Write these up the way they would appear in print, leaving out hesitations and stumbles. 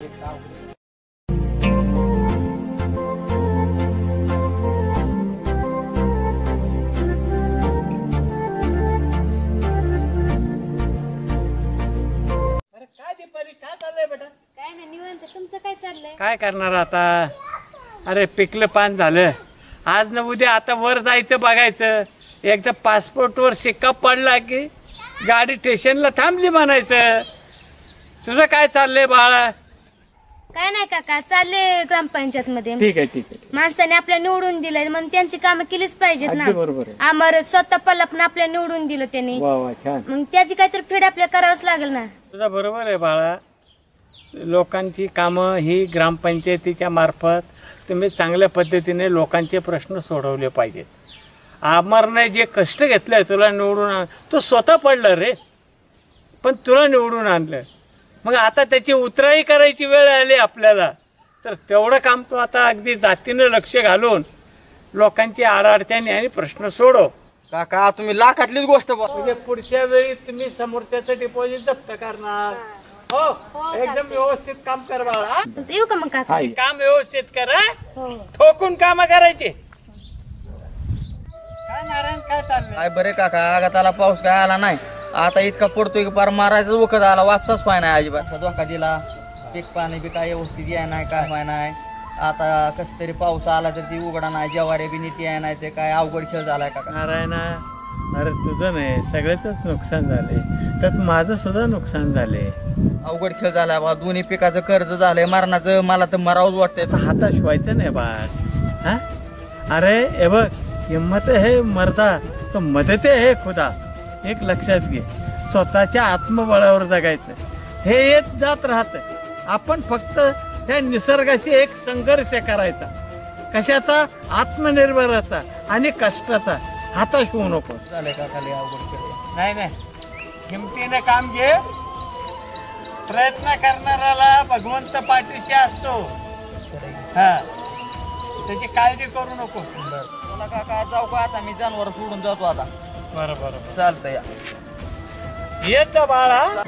काय करणार आता? अरे पिकलं पान झालं, आज न उद्या आता वर जायचं बघायचं. एकदा पासपोर्टवर शिक्का पडला की गाडी स्टेशनला थांबली म्हणायचं. तुझं काय चाललंय बाळा? काय नाही काका, चालले ग्रामपंचायत मध्ये. ठीक आहे ठीक आहे. माणसाने आपल्या निवडून दिलंय मग त्यांची कामं केलीच पाहिजेत ना. बरोबर. आम्हाला स्वतः पल्ला पण आपल्या निवडून दिलं त्यांनी, मग त्याची काहीतरी फेड आपल्याला करावंच लागेल ना. तुझं बरोबर आहे बाळा. लोकांची कामं ही ग्रामपंचायतीच्या मार्फत तुम्ही चांगल्या पद्धतीने लोकांचे प्रश्न सोडवले पाहिजेत. आमरने जे कष्ट घेतले तुला निवडून आण, तू स्वतः पडलं रे, पण तुला निवडून आणलं. मग आता त्याची उतराई करायची वेळ आली आपल्याला, तर तेवढं काम तू आता अगदी जातीनं लक्ष घालून लोकांची आडाअडचणी आणि प्रश्न सोडव. काका तुम्ही लाखातलीच गोष्ट बोल. म्हणजे पुढच्या वेळी तुम्ही समोरच्याचं डिपॉझिट जप्त करणार. हो, एकदम व्यवस्थित काम कर बाळा. येऊ का मग काका? काम व्यवस्थित करा, ठोकून काम करायचे. काय नारायण, काय चाललंय? काय बरे काका, आगात आला पाऊस काय आला नाही. आता इतका पडतोय की पार मारायचा वखत आला, वापसाच पाय नाही अजिबात. धोका दिला, पीक पाणी बी काय व्यवस्थित याय नाही, काय व्हाय नाही. आता कस तरी पाऊस आला तर ती उघडा नाही, जवारे बी नीट याय नाही. ते काय अवघड खेळ झालाय काका. नारायणा, अरे तुझं नाही सगळ्याच नुकसान झाले, त्यात माझं सुद्धा नुकसान झाले. अवघड खेळ झालाय बा. दोन्ही पिकाचं कर्ज झालंय, मरणाचं. मला तर मरावंच वाटतंय. हाताश व्हायचं नाही बाळ. हा, अरे हे बघ, हिम्मत है मर्दा तो मदते है खुदा. एक लक्षात घे, स्वतःच्या आत्मबळावर जगायचं. हे येत जात राहत. आपण फक्त त्या निसर्गाशी एक संघर्ष करायचा. कशाचा? आत्मनिर्भराचा आणि कष्टाचा. हाताश होऊ नको. झालंय काका लय अवघड खेळ. नाही नाही, हिमतीनं काम घे. प्रयत्न करणाऱ्याला भगवंत पाठीशी असतो. हा, त्याची काळजी करू नको. चला काका जाऊ का आता? मी जनावर सोडून जातो आता. बरोबर चालतंय या. येत बाळा.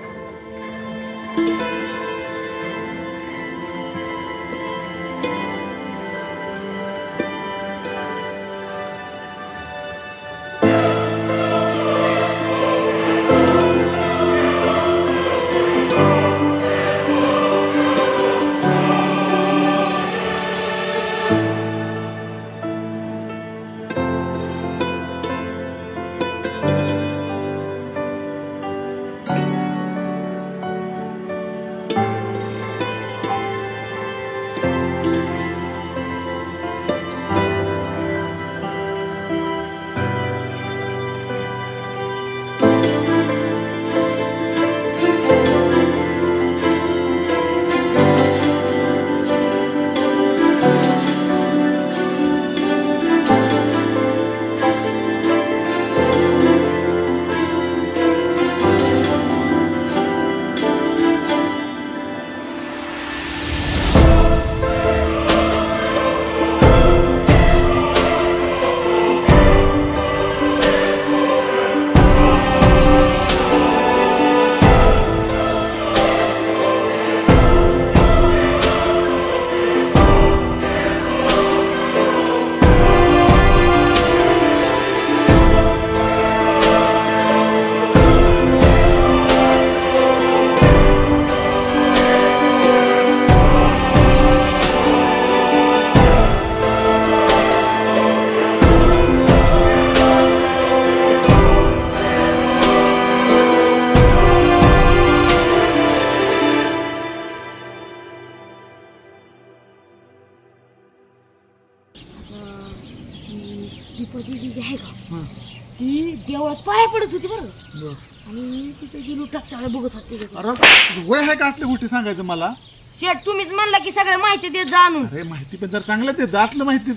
ती देवळात पाया पडत होती बरं, आणि तिथे गेलो टाकसाला बघत होते. अरे वय आहे का असली गोष्टी सांगायचं मला? शेठ तुम्हीच म्हणला की सगळ्या माहिती देत जा आणून. अरे माहिती पण जर चांगलं ते जातलं माहितीच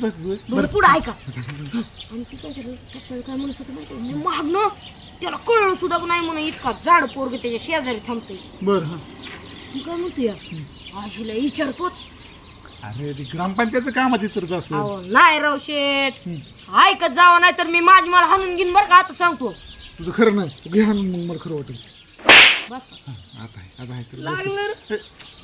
बरं पुढे ऐका. आणि ती काय सगळं टाकसाला काय म्हणत होतं माहिती, मी मागणं त्याला कळलं सुद्धा नाही म्हणून इतका जाड पोरग त्याच्या शेजारी थांबतोय. बरं, ती काय म्हणतोय आज हिला विचारतोच. अरे ते ग्रामपंचायतचं काम आहे तर असं नाही राव शेठ, ऐकत जावं नाही तर मी माझी मला हाणून घेईन बरं का. आता सांगतो तुझं खरं नाही, घे हाणून मग मला खरं वाटेल. बस का आता आहे तर लागलं रे.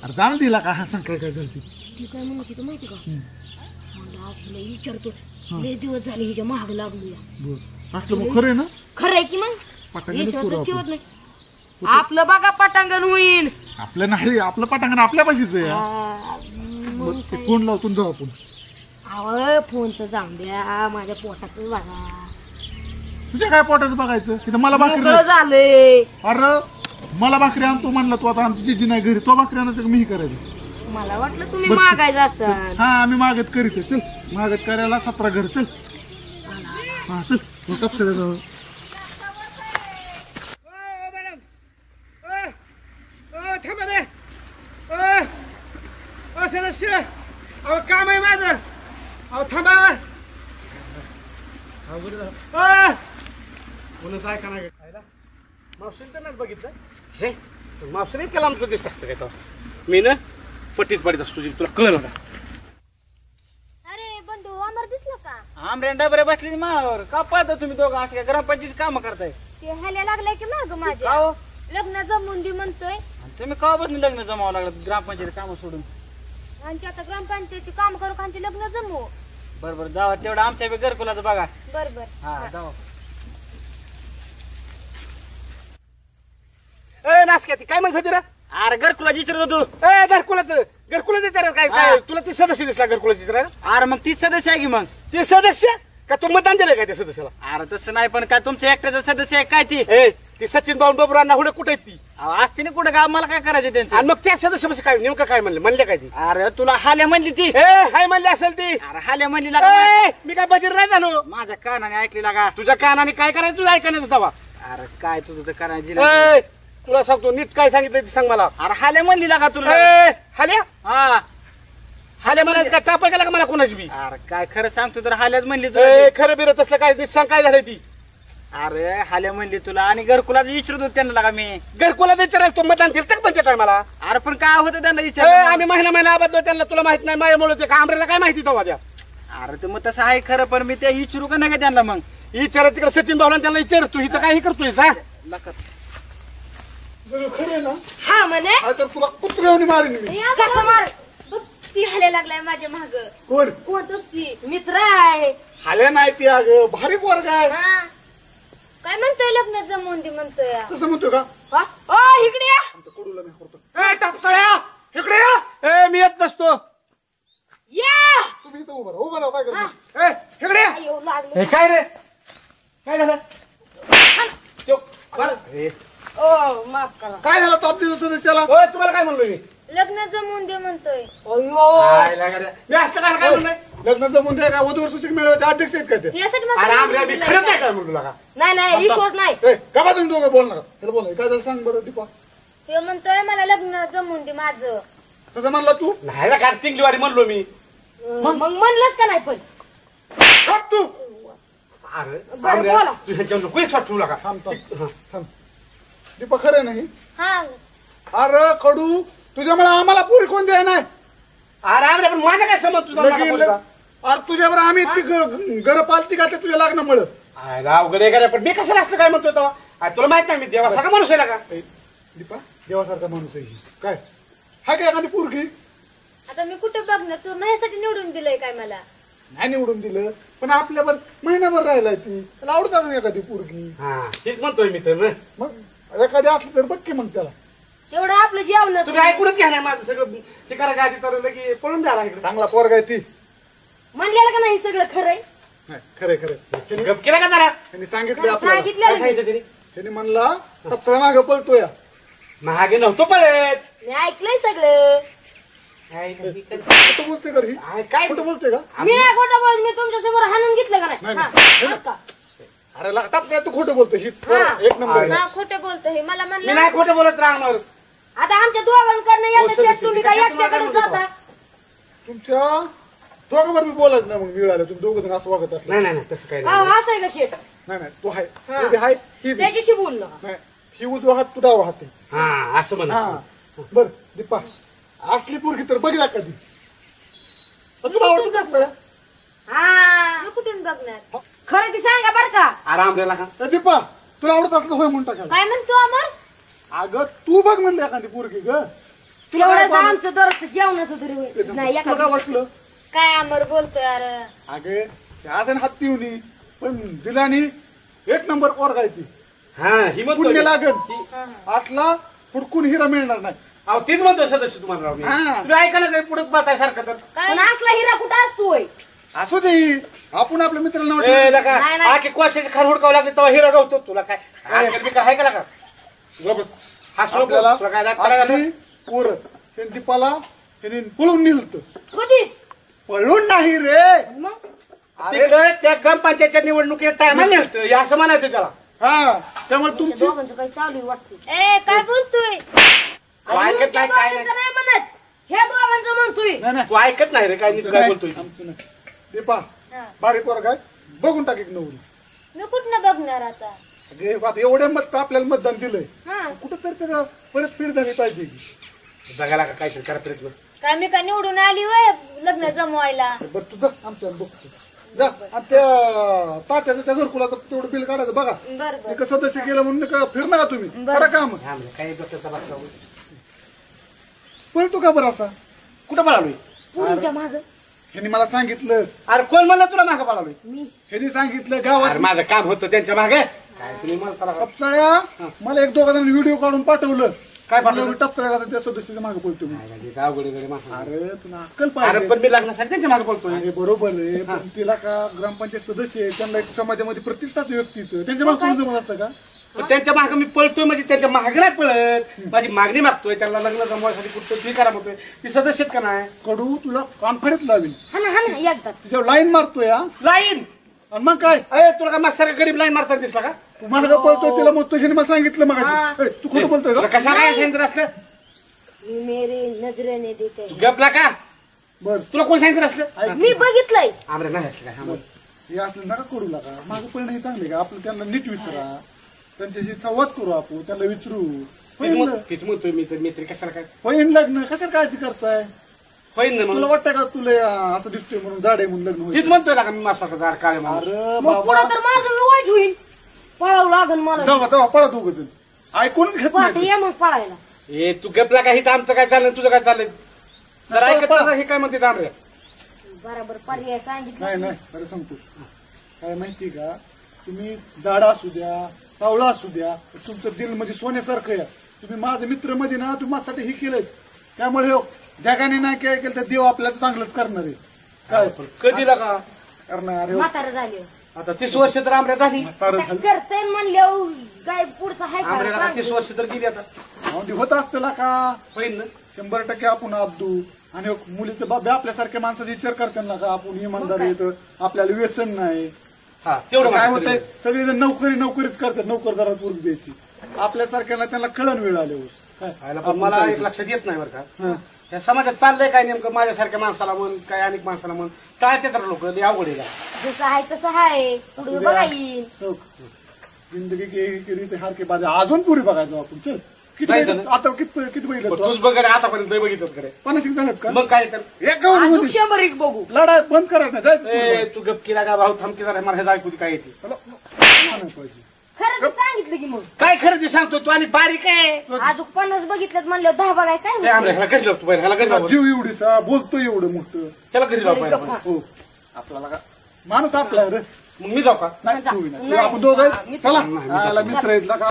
अरे जाण दिला का हा सांग काय काय झालं ते. ती काय म्हणत होती माहिती का म्हणलं आज हिला विचारतोच लय दिवस झाले हिच्या महाग लागलूया बर असलं मग खरं आहे ना खरं आहे की मग पटांगणच करू विश्वासच ठेवत आपण. नाही आपलं बघा पटांगण होईल आपलं नाही आपलं पटांगण आपल्या पाशीच आहे मग मग ते फोन लावून जाऊ आपण. अहो फोनचं जाऊन द्या माझ्या पोटाचं बघा तुझ्या काय पोटाचं बघायचं तिथं मला भाकरी मोकळं नाही. झालंय अरे मला भाकरी आणतो म्हणला तू आता आमची जिजी नाही घरी तो भाकरी आणायचं का मी करायचं. मला वाटलं तुम्ही बरं. मागायचं असाल. हा आम्ही मागत करीच चल मागत करायला 17 घर चल हा चल मग कसं करायचं? थांबा रे सदस्य अहो काम आहे माझं अहो थांबा कोणाचं ऐका नाही खायला मावशीने तर नाही बघितलं हे मावशीने केलं आमचं दिसत असतं काय तो मी ना पट्टीत पडीत असतो तुझी तुला कळलं का अरे बंडू अमर दिसलं का आमऱ्या बरे बसली मावर का पाहता तुम्ही दोघं असं काय ग्रामपंचायत काम करताय ते ह्याला लागलाय की माग माझ्या का हो? लग्न जमून दे म्हणतोय आणि तुम्ही कवापासून लग्न जमावं लागलं ग्रामपंचायत काम सोडून आमची आता ग्रामपंचायतची काम करू खांची लग्न जमू बरोबर जावा तेवढं आमच्या बी घरकुलाचं बघा बर बर हा जावा ए नासक्याती काय म्हणत होती रे अरे घरकुलाची विचारत होतो ए घरकुलाचं विचारत काय तुला ती सदस्य दिसला घरकुलाची विचारायला अरे मग ती सदस्य आहे की मग ती सदस्य का तू मतदान दिलं काय त्या सदस्याला अरे तसं नाही पण काय तुमच्या एकट्याचं सदस्य आहे काय ती ती सचिन भाऊ बबरांना हुडे कुठे ती असते ना कुठे का मला काय करायचं त्यांचं आणि मग त्या सदस्य काय नेमकं काय म्हणले काय ती अरे तुला हाल्या म्हणली ती हाय म्हणली असेल ती अरे हाल्या म्हणली मी काय बजीर नाही झालो माझ्या कानाने ऐकलेला का तुझ्या कानाने काय करायचं तुझ्या ऐकण्याचं तवा अरे काय तुझं तर करायची तुला सांगतो नीट काय सांगितलं ते सांग मला अरे हाल्या म्हणली का तुला हाल्या हा हाल्या म्हणायचं का चापा केला का मला कोणाची बी अरे काय खरं सांगतो तर हाल्याच म्हणली तुला खरं बिरं तसलं काय नीट सांग काय झालं ती अरे हाल्या म्हणली तुला आणि घरकुलाचं विचारत होतो त्यांना लागा मी घरकुलाचं विचारायला तो मतदान दिलं तर पण ते काय मला अरे पण काय होतं त्यांना विचार आम्ही महिना आबाद त्यांना तुला माहित नाही माझ्यामुळे ते आमरेला काय माहिती तेव्हा द्या अरे तर मग तसं आहे खरं पण मी ते विचारू का नाही का त्यांना मग विचार तिकडे सचिन भाऊला त्यांना विचार तू इथं काय करतोय जा खरं ना हा म्हणे तर तुला कुत्र्यावणी मारीन मी. कसं मार बघ ती ह्याला लागलाय माझ्या माग कोण कोणतच ती मित्र आहे हाल्या नाही ती अगं भारी पोरग आहे हा काय म्हणतोय लग्न जमवून दे म्हणतोय तसं म्हणतो का हा? ओ इकडे या आमचं कडूला मी करतो इकडे या मी येत नसतो या तुम्ही इथं उभं राहा काय करतो इकडे या. येऊ लागले काय रे काय झालं ओ माफ करा काय झालं ताप दिवस सदस्याला तुम्हाला काय म्हणलो मी लग्न जमवून दे म्हणतोय मी असलं काय म्हणलंय लग्न जमून द्या का वधूवर सूचक मेळाव्याचे अध्यक्ष आहेत का ते यासाठी अरे आमच्या मला खरंच नाही काय म्हणलो का नाही नाही विश्वास नाही का तुम्ही दोघं बोल नका त्याला बोला काय झालं सांग बरं दीपा ते म्हणतोय मला लग्न जमवून दे माझं कसं म्हणला तू नाही का चिंगलीवारी म्हणलो मी मग म्हणलंच का नाही पण थांब तू अरे बरं, बोला. तू ह्याच्यावर पैसा ठेवू नका थांब दीपा खरं नाही हा अरे कडू तुझ्यामुळे आम्हाला पुरी कोण द्याय नाही अरे आमच्या पण माझा काय समज तुझा लगीन अरे तुझ्यावर आम्ही ती घर पालती का तुझ्या लग्नामुळं अवघड आहे का पण मी कशाला असतं काय म्हणतोय तेव्हा अरे तुला माहित नाही मी देवा सगळा माणूस आहे का दीपा देवासारखा माणूस आहे ही. काय हा काय एखादी पोरगी आता मी कुठे बघणार तू माझ्यासाठी निवडून दिलंय काय मला नाही निवडून दिलं पण आपल्यावर महिनाभर राहिलाय ती त्याला आवडत असेल एखादी पोरगी हा तेच म्हणतोय मी तर ना मग एखादी असली तर बघ की मग त्याला तेवढं आपलं जेवण तुम्ही ऐकूनच घ्या नाही माझं सगळं ते करा गाडी ठरवलं की पळून द्या इकडे चांगला पोरगा आहे ती म्हणलेलं का नाही सगळं खरंय नाही, खरंय खरंय गप केला का जरा त्यांनी सांगितलं आपल्याला काय सांगितलं सांगितलं तरी त्यांनी म्हणला तपसळा मागं पळतोय महागे नव्हतो पळत मी ऐकलंय सगळं कुठं बोलते का ही काय कुठं बोलते का मी नाही खोटं बोलत मी तुमच्या समोर हाणून घेतलं का नाही नाही, हा, नाही. बस का? अरे लागतात तू खोटं बोलतो ही पोरं एक नंबर आहे. हा खोटं बोलतोय मला मी म्हणलं नाही खोटं बोलत राहणार आता आमच्या दोघांकडनं येतं शेट तुम्ही काय एकट्याकडे जाता तुमच्या दोघांवर मी बोलत नाही मग मिळालं तुम्ही दोघं जण असं वागत असलं नाही नाही नाही, तसं काही का नाही हो, असं आहे का शेट नाही नाही तू आहे तू बी आहे ही बी. त्याच्याशी बोल नका नाही ही उजवा हात तू डावा हात आहे. हा असं म्हणा हा बर दीपा असली पोरगी तर बघला कधी पण तुला आवडतं का आपल्याला? हा मी कुठून बघणार खरं ती सांगा बर का आराम दिला का ए, दीपा तुला आवडत असलं होय म्हणून टाकायला काय म्हणतो अमर अगं तू बघ म्हणलं एखादी पोरगी ग. तेवढंच आमचं दररोजचं जेवणाचं तरी होईल. नाही तुला काय एखादं वाटलं? काय अमर बोलतोय अरे अगे आज हात येऊन पण दिलानी एक नंबर पोरगा आहे ती. हा ही मग पुण्य लागन आतला फुडकून हिरा मिळणार नाही. अहो तीच म्हणतो सदस्य तुम्हाला राव मी. हा. तुम्ही ऐका ना पुढे पाहताय सारखं तर पण असला हिरा कुठं असतोय? असू दे आपण आपल्या मित्राला नाव ए, ठेवू. लका, नाही, नाही. आखी कोळशाची खार हुडकावं लागते तेव्हा हिरा गावतो तुला काय आहे का लका हसलो आपल्याला तुला काय दात करायला लागलं? आपली पोरं त्यांनी दीपाला त्यांनी पळून नेलं. कधी पळून नाही रे. मग तिकडे त्या ग्रामपंचायतच्या निवडणुकीत टायमाला नेलतं हे असं म्हणायचं त्याला. हा त्यामुळे तुमच्या तुमची दोघांचं काही चालू आहे वाटतं. ए काय बोलतोय तू ऐकत तुमच्या नाही काय दोघांचं नाही नाही म्हणत, ह्या दोघांचं म्हणतोय. नाही नाही तू ऐकत नाही रे काय नीट काय बोलतोय तू. आमचं नाही. दीपा बारीक पोरगा आहे. बघून टाक एक नवरी. मी कुठनं बघणार आता अगे आता एवढ्या मत आपल्याला मतदान दिलंय हा. कुठं तरी त्याला परत फीड झाली पाहिजे की. बघायला का काहीतरी करा प्रयत्न. काय मी का निवडून आली वय लग्न जमवायला बरं तू जा आमच्या बघतो जा. आणि त्या तात्याचं त्या घरकुलाचं तेवढं बिल काढायचं बघा. बर बर एक सदस्य गेलं म्हणून का फिरणार का तुम्ही करा काम. काही डोक्याचा बाग लावू. पळतो का बरं असा. कुठं पळालोय पुरीच्या माग ह्यांनी मला सांगितलं. अरे कोण म्हणलं तुला मागं पळालोय मी ह्यांनी सांगितलं गावात अरे माझं काम होतं त्यांच्या मागे काय तुम्ही मला टपसाळ्या मला एक दोघा जण व्हिडिओ काढून पाठवलं. काय पाठवलं? टपसाळ्या त्या सदस्याच्या मागे पळतो मी. अरे तुला अक्कल अरे पाहिजे. पण मी लग्नासाठी त्यांच्या मागे पळतोय अरे बरोबर आहे पण तिला का ग्रामपंचायत सदस्य आहे त्यांना एक समाजामध्ये प्रतिष्ठाच व्यक्ती आहे. त्यांच्या मागे कोण जमत असतं का. पण त्यांच्या मागे मी पळतोय म्हणजे त्यांच्या मागे नाही पळत माझी मागणी मागतोय त्यांना लग्न जमवायसाठी कुठं ती करा म्हणतोय ती सदस्य का नाही कडू तुला कॉन्फिडन्स लावील. हा ना एकदा तिच्यावर लाईन मारतोय हा. लाईन आणि मग काय अरे तुला काय माझ्यासारखं गरीब लाईन मारताना दिसला का तू माझं पळतोय तिला म्हणतो हे मला सांगितलं मग तू खोटं बोलतोय तुला का. कशा काय सांगितलं असलं मी मेरे नजरेने देते. गपला का बर तुला कोण सांगितलं असलं मी बघितलंय. आमरे नाही असलं काय हा, बोल. हे असलं नका करू नका. माझं परिणाम हे चांगले का आपलं त्यांना नीट विचारा. त्यांच्याशी संवाद करू आपण त्यांना विचारू. तीच म्हणतोय मी तर मैत्री कशाला काय होईन लग्न कशाला काळजी करताय. होईन ना तुला मग वाटतंय का तुला असं दिसतोय म्हणून जाड आहे म्हणून लग्न तीच होईल. म्हणतोय ना का मी माझ्यासारखं झाड काळे माणूस. अरे मग पुढे बाबा तर माझं मी वाईट होईल. पळावं लागन मला. जावा जावा पळा दोघं जण ऐकून घेत पाठ नाही. ये मग पळायला. ए तू गपला का हिथं आमचं काय चाललंय तुझं काय चाललंय जर ऐकत नसलं हे काय म्हणते आमरे बरोबर पर्याय सांगितलं. नाही नाही बरं सांगतो काय माहिती का तुम्ही जाडा असू द्या सावळा असू द्या तुमचं दिल म्हणजे सोन्यासारखं आहे. तुम्ही माझे मित्र मध्ये ना तुम्ही माझ्यासाठी हे केलंय त्यामुळे हो, जगाने नाही काय केलं तर देव आपल्याला चांगलंच करणार आहे. काय कधी लागा करणार आहे. म्हातारं झाले. आता 30 वर्ष तर आमऱ्या झाली म्हातारं झालं. करते म्हणल्यावर काय पुढचं आहे आमऱ्याला का 30 वर्ष तर गेली आता औंधी होत असतं का होईन ना 100% आपण अब्दू आणि मुलीचं बाबा आपल्यासारख्या माणसाचा विचार करताना का आपण इमानदार येतं आपल्याला व्यसन नाही. हा तेवढं काय माहिती होतंय सगळेजण नोकरीच करतात नोकरदारात पोरगी द्यायची. आपल्यासारख्याला त्यांना कळण वेळ आल्यावर व्हायला पण मला एक लक्षात येत नाही बरं का या समाजात चाललंय काय नेमकं माझ्यासारख्या माणसाला म्हण काय अनेक माणसाला म्हण काय ते तर लोक लय अवघड आहे का. जसं आहे तसं आहे. पुढे बघा येईल. हो. जिंदगी की रीत हार के बाद अजून पुरी बघायचो आपण. चल किती नाही बघितलं? आता किती बघितलं तू? तूच बघ आतापर्यंत लय बघितलं कडे 50 झालेत का मग काय तर एक गावात अजून मध्ये 100 बघू. लढाई बंद करायचं नाही जायचं ए पुढं. तू गप केला का भाऊ थांबकी जरा मला हे ऐकू दे काय येते चला, म्हणायला पाहिजे. खरं तर सांगितलं की मग काय खरं ते सांगतो तू आणि बारीक आहे अजून 50 बघितलं म्हणलं 10 बघाय काय ए, आमरे ह्याला घरी लावतो ह्याला घरी लाव जीव एवढीसा बोलतो एवढं मोठं. त्याला घरी लाव पहिला. हो आपल्याला का माणूस आपला आहे रे. मग मी जाऊ का नाही जा. तू नाही. नाही. आपण दोघं हा, आहे. मित्र. चला नाही, आला मित्र आहेत का.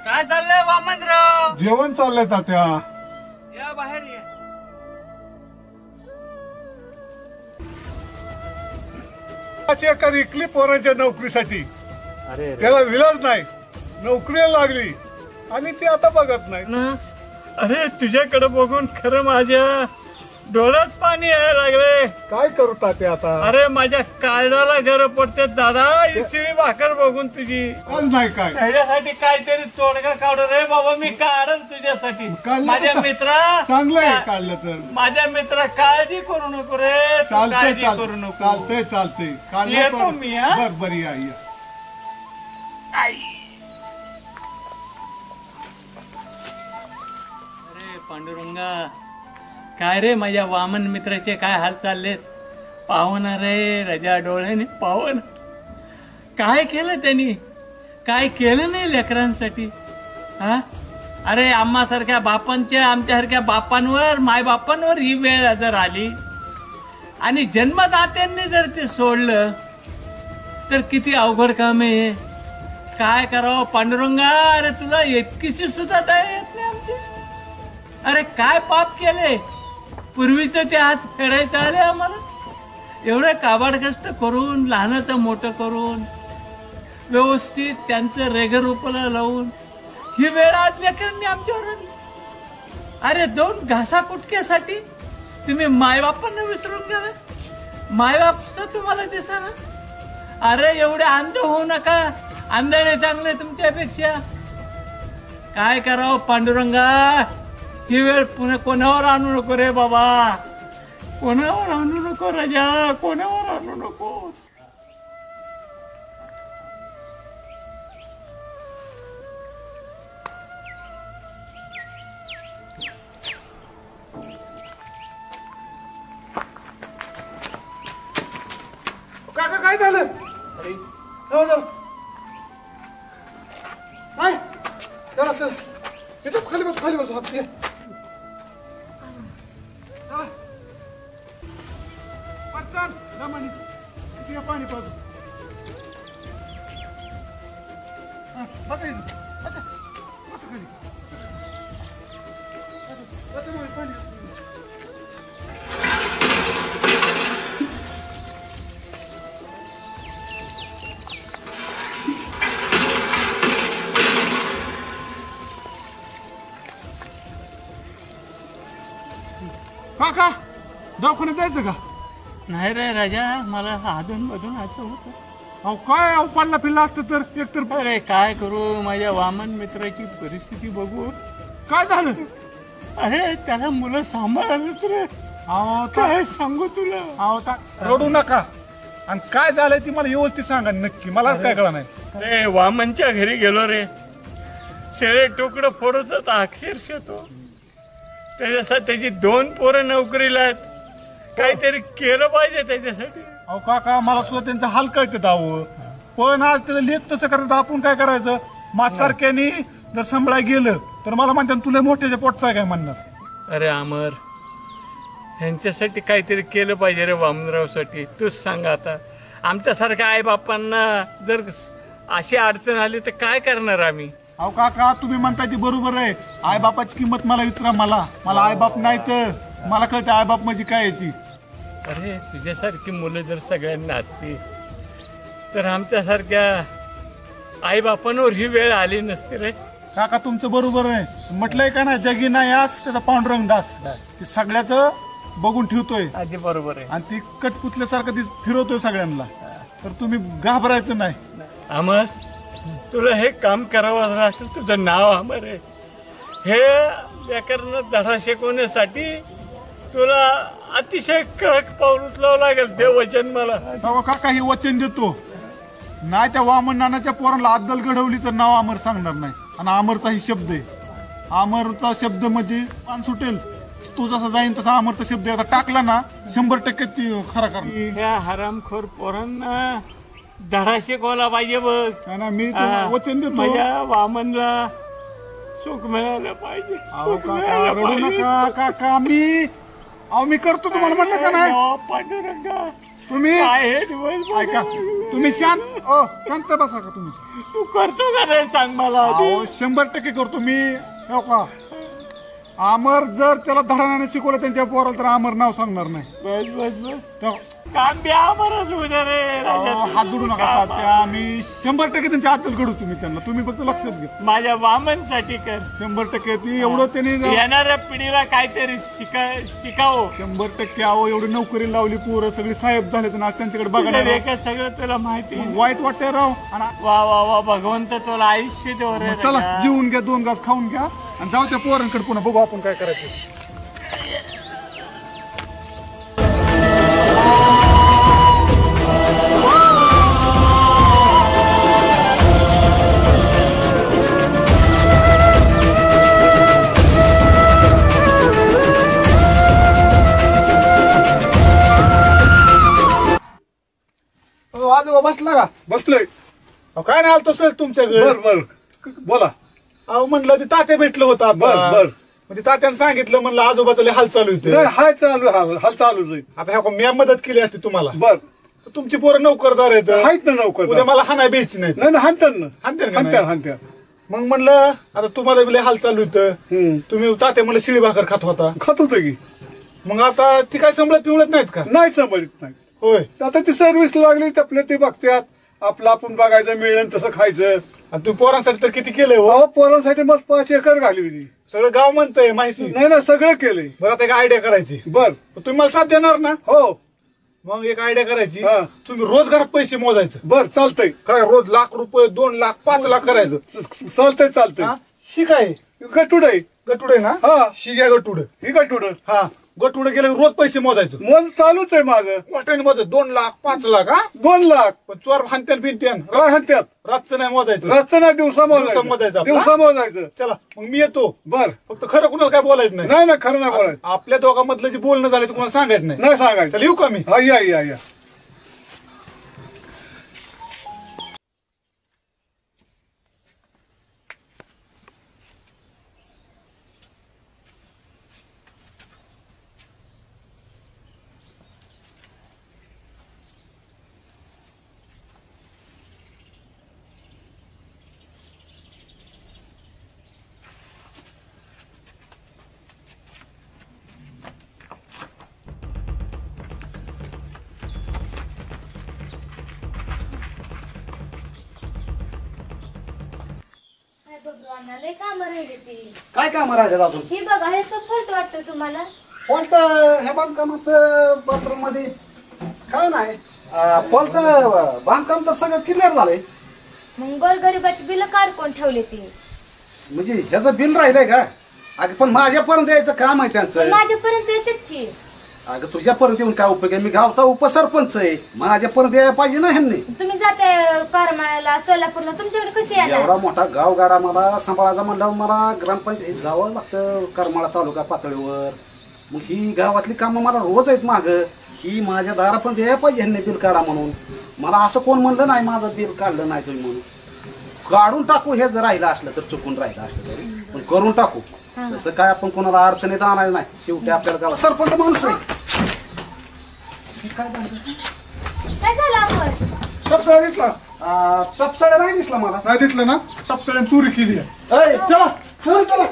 काय चाललंय वामनराव जेवण चाललंय तात्या. या बाहेर ये एका विकली पोरांच्या नोकरीसाठी अरे त्याला विलाज नाही नोकरीला लागली आणि ती आता बघत नाही. अरे तुझ्याकडे बघून खरं माझ्या डोळ्यात पाणी यायला लागले. काय करू तात्या आता. अरे माझ्या काळजाला घर पडते दादा ही शिळी भाकर बघून तुझी आज नाही काय ह्याच्यासाठी काहीतरी तोडगा काढू रे बाबा मी काढन तुझ्यासाठी काढलं माझ्या तर- मित्रा चांगलं आहे काढलं तर. माझ्या मित्रा काळजी करू नको रे तू चालतंय काळजी करू नको चालतंय येतो मी, हा? बर बर या या. अरे पांडुरंगा, काय रे माझ्या वामन मित्राचे काय हाल चाललेत? पाहुणा रे रजा डोळ्याने पावन. काय केलं त्यांनी? काय केलं नाही लेकरांसाठी? हा, अरे आम्हासारख्या बापांच्या, आमच्यासारख्या बापांवर, मायबापांवर ही वेळ जर आली आणि जन्मदात्यांनी जर ते सोडलं तर किती अवघड काम आहे. काय करावं पांडुरंगा? अरे तुला इतकीची सुद्धा दया येत नाही आमची? अरे काय पाप केले? पूर्वीचं ते हात फेडायचं आले आम्हाला. एवढं काबाड कष्ट करून, लहानाचं मोठं करून, व्यवस्थित त्यांचं रेगरूपाला लावून ही वेळ आज लेकरांनी आमच्यावर आली. अरे 2 घासा कुटक्यासाठी तुम्ही मायबापांना विसरून गेला. मायबापचं तुम्हाला दिसा ना. अरे एवढे अंध होऊ नका. आंधळे चांगले तुमच्यापेक्षा. काय करावं पांडुरंगा? ही वेळ पुन्हा कोणावर आणू नको रे बाबा. कोणावर आणू नको राजा, कोणावर आणू नको. काका काय झालं? हो चल नाही चला चल येतो. खाली बस, खाली बस. हात दे. चल दमानी किती पाणी पाजू. बसा इथं, बसा बसा खाली. पाणी काका दवाखान्यात जायचं का? नाही रे राजा, मला अधून मधून असं होतं. अहो काय अहो पडला फिरला असतं तर एकतर. अरे काय करू, माझ्या वामन मित्राची परिस्थिती बघू. काय झालं? अरे त्याला मुलं सांभाळालच रे. अहो काय सांगू तुला. अहो रडू नका. आणि काय झालंय ती मला व्यवस्थित सांगा नक्की. मलाच काय कळलं नाही. अरे वामनच्या घरी गेलो रे. शेळे तुकडं फोडत होता अक्षरशः तो. त्याच्यासाठी त्याची 2 पोरं नोकरीला आहेत. काहीतरी केलं पाहिजे त्याच्यासाठी. अहो काका मला सुद्धा त्यांचा हाल कळतात. अहो पण आज त्याचं लेख तसं करत आपण काय करायचं? माझ्यासारख्यानी जर सांभाळा गेलं तर मला म्हणतात तुला मोठ्याच्या पोटचा काय म्हणणार. अरे अमर, ह्यांच्यासाठी काहीतरी केलं पाहिजे रे वामनरावसाठी. तूच सांग आता. आमच्यासारख्या आईबापांना जर अशी अडचण आली तर काय करणार आम्ही? अहो काका तुम्ही म्हणताय ती बरोबर आहे. आई बापाची किंमत मला विचारा. मला आई बाप नाही तर मला कळतं आई बाप म्हणजे काय ती. अरे तुझ्यासारखी मुलं जर सगळ्यांना असती तर आमच्यासारख्या आईबापांवर ही वेळ आली नसती रे. काका तुमचं बरोबर आहे. म्हटलंय का ना जगी नाही आस त्याचा पांडुरंग दास. ती सगळ्याचं बघून ठेवतोय आधी बरोबर आहे. आणि ती कटपुतल्यासारखं ती फिरवतोय सगळ्यांना. तर तुम्ही घाबरायचं नाही. अमर, तुला हे काम करावं लागेल. तुझं नाव अमर आहे. हे व्याकरणात धडा शिकवण्यासाठी तुला अतिशय कडक पाऊल उचलावं लागेल. देव वचन मला. तेव्हा काका हे वचन देतो नाही त्या वामन नानाच्या पोरांना अद्दल घडवली तर नाव अमर सांगणार नाही. आणि अमरचा ही शब्द आहे. अमरचा शब्द म्हणजे पान सुटेल. तू जसा जाईन तसा अमरचा शब्द आता टाकला ना 100% ती खरा करणार. या हरामखोर पोरांना धडा शिकवला पाहिजे बघ. नाही ना मी तुला वचन देतो. माझ्या वामनला सुख मिळालं पाहिजे. अहो काका रडू नका. काका मी करतो तुम्हाला म्हणलं का नाही. पांडुरंगा तुम्ही काय हे दिवस ऐका. तुम्ही शांत बसा का तुम्ही. तू करतो का नाही सांग मला आधी. अहो 100% करतो मी. हो का अमर जर त्याला धडाने शिकवलं त्यांच्या पोराला तर अमर नाव सांगणार नाही. बस बस बस. तेव्हा काम बी आम्हालाच उद्या रे राजा. हात जोडू नका. त्या मी 100% त्यांच्या हातात घडू तुम्ही फक्त लक्षात घ्या. माझ्या वामनसाठी कर. 100% ती एवढं त्यांनी येणाऱ्या पिढीला काहीतरी शिकावं. 100% आहो एवढी नोकरी लावली. पोरं सगळी साहेब झाले तर त्यांच्याकडे बघायला तुला हे सगळं तुला माहिती. वाईट वाटतंय राव. आणि वा वा वा भगवंत तुला आयुष्य देव रे. चला जेवून घ्या. 2 घास खाऊन घ्या आणि जाऊ त्या पोरांकडे पुन्हा बघू आपण काय करायचं. आजोबा बसला का? बसलोय. काय नाही आलं तसं तुमच्याकडे. बर बर बोला. अहो म्हणलं ते तात्या भेटलं होतं आता. बर बर. म्हणजे तात्यानं सांगितलं म्हणलं आजोबाचं लय हाल चालू होते. नाही हाय चालू हाल चालूच आहे. आता ह्या मी मदत केली असती तुम्हाला. बर तुमची पोरं नोकरदार आहेत. आहेत ना नोकर. उद्या मला हाणाय बेची नाही. नाही हाणत्यान ना. हाणत्यान. हाणत्यान. मग म्हणलं आता तुम्हाला लय हाल चालू होतं. तुम्ही तात्या म्हणलं शिळी भाकर खात होता. खात होतं की. मग आता ती काय संभळत पिवळत नाहीत का? नाही सांभाळत नाही. होय. आता ती सर्व्हिस लागली आपल्या ते बघतात. आपलं आपण बघायचं मिळेल तसं खायचं. आणि तुम्ही पोरांसाठी तर किती केलंय हो. अहो पोरांसाठी मग 5 एकर घाली होती. सगळं गाव म्हणतंय माहिती. नाही ना सगळं केलंय. बरं आता एक आयडिया करायची. बर तुम्ही मला साथ देणार ना? हो. मग एक आयडिया करायची. हा. तुम्ही रोज घरात पैसे मोजायचं. बर चालतंय. काय रोज ₹1,00,000 ₹2,00,000 ₹5,00,000 करायचं. चालतंय. हा? ही काय गटुड आहे. गटुड आहे ना? हा. शी घ्या गटुड. ही गटुड. हा गटुड गेले रोज पैसे मोजायचं. मोज चालूच आहे माझं. मोठ्याने मोजायचं. $2,00,000 ₹5,00,000 हा? 2 लाख. पण चोर हानत्यान फिनत्यान काय हाणत्यात? रातचं नाही मोजायचं. रस्ता नाही दिवसा दिवसा मोजायचं आपलं. दिवसा मोजायचं. चला मग मी येतो. बर. फक्त खरं कुणाला काय बोलायचं नाही. नाही ना खरं नाही बोलायचं. आपल्या दोघांमधलं जे बोलणं झालं ते कुणाला सांगायचं नाही. नाही सांगायचं. चला येऊ का मी? हा या. भगवाना लय काम राहिले ती. काय काम राहिलं अजून? ही बघा हे तर फॉल्ट वाटतं तुम्हाला. फॉल्ट ह्या बांधकामात बाथरूम मध्ये काय नाही. फॉल्ट बांधकाम तर सगळं क्लिअर झालंय. मग गोरगरिबाची बिल काढ कोण ठेवले ती. म्हणजे ह्याचं बिल राहिलंय का? अगं पण माझ्यापर्यंत यायचं काम आहे पण त्यांचं. माझ्यापर्यंत येतात की. अगं तुझ्यापर्यंत येऊन काय उपयोग आहे? मी गावचा उपसरपंच आहे. माझ्यापर्यंत यायला पाहिजे ना ह्यांनी. तुम्ही जाते करमाळ्याला सोलापूरला तुमच्याकडे कशी येणार. एवढा मोठा गावगाडा मला सांभाळायचा म्हणल्यावर मला ग्रामपंचायत जावं लागतं करमाळा तालुका पातळीवर. मग ही गावातली कामं मला रोज आहेत माग. ही माझ्या दारापर्यंत यायला पाहिजे ह्यांनी बिल काढा म्हणून. मला असं कोण म्हणलं नाही माझं बिल काढलं नाही तुम्ही म्हणून. काढून टाकू हे जर राहिलं असलं तर चुकून राहिलं असलं तरी पण करून टाकू. तसं काय आपण कोणाला अडचणीत आणायला नाही. शेवटी आपल्याला गावात सरपंच माणूस आहे. काय झालं आपण. टपसाळा दिसला? टपसाळ्या नाही दिसला मला. नाही दिसलं ना? टपसाळ्याने चोरी केली आहे. चला चला.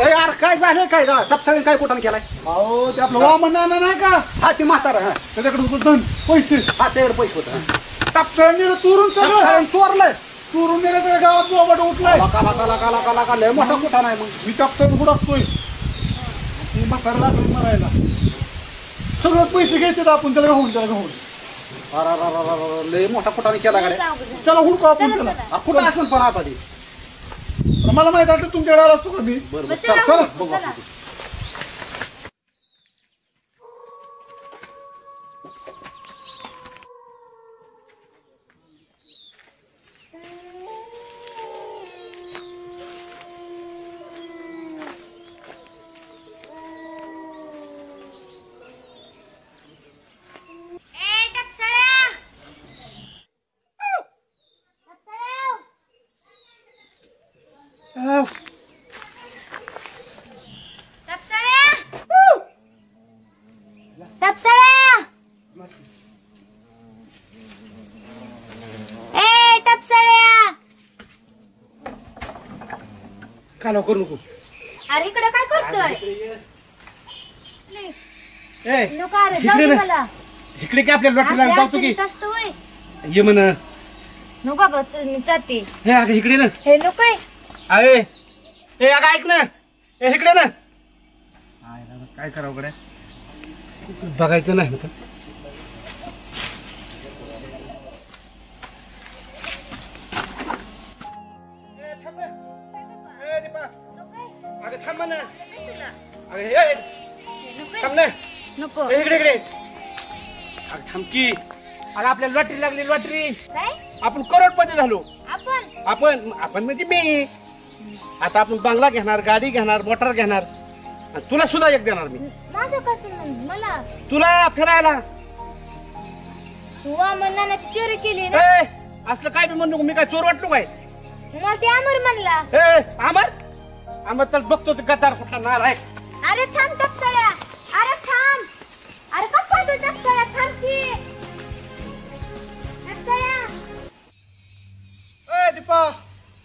यार काय झालं काय टपसाळी काय कुठं केलाय? अहो ते आपलं वामन नाना नाही का? हा ती म्हातारा. हा त्याच्याकडे धन पैसे. हा त्याकडे पैसे होते. टपसाळ्याने चोरून सगळं. चोरलंय. चोरून नेलं सगळं गावात बोबाट उठलाय. लका लय मोठा कुठा नाही मग. मी टपसाळून हुडकतोय. म्हातारा लागली मरायला. सगळं पैसे घ्यायचे आपण त्याला घेऊन लय मोठा कुठाने केला गाड्या. चला हुडको आपण त्याला. कुठं असेल पण आता ते. मला माहित आहे तुमच्याकडे आला असतो का मी. बरोबर चला, चला चला. टपसाळ्या. ए टपसाळ्या. काय करू नको. अरे इकडे काय करतोय. ए नको अरे जाऊ दे मला. इकडे की आपल्या लॉटरी असं जातो की accident असतं होय. ये म्हण. नको बाबा चल मी जाते. हे अगं इकडे ना. हे नकोय. अरे ए अगं ऐक ना. ए इकडे ना. काय करावं कडे बघायचं नाही ना. अगं थांब ना. अगं हे थांब ना. नको. इकडे इकडे. अगं थांब की. अगं आपल्याला लॉटरी लागली. लॉटरी. काय आपण करोडपती झालो. आपण आपण आपण म्हणजे मी. आता आपण बंगला घेणार, गाडी घेणार, मोटर घेणार. आणि तुला सुद्धा एक देणार मी. माझं कसं मला तुला फिरायला. तू अमर नानाची चोरी केली ना ए, असलं काय बी म्हणू नको, मी काय चोर वाटलो काय? मग ते अमर म्हणला. ए, आमर आमर चल बघतो ते गद्दार कुठला नाल आहे. अरे थांब टपसळ्या, अरे थांब, अरे कसा तू टपसळ्या, थांब की टपसळ्या. ए दीपा,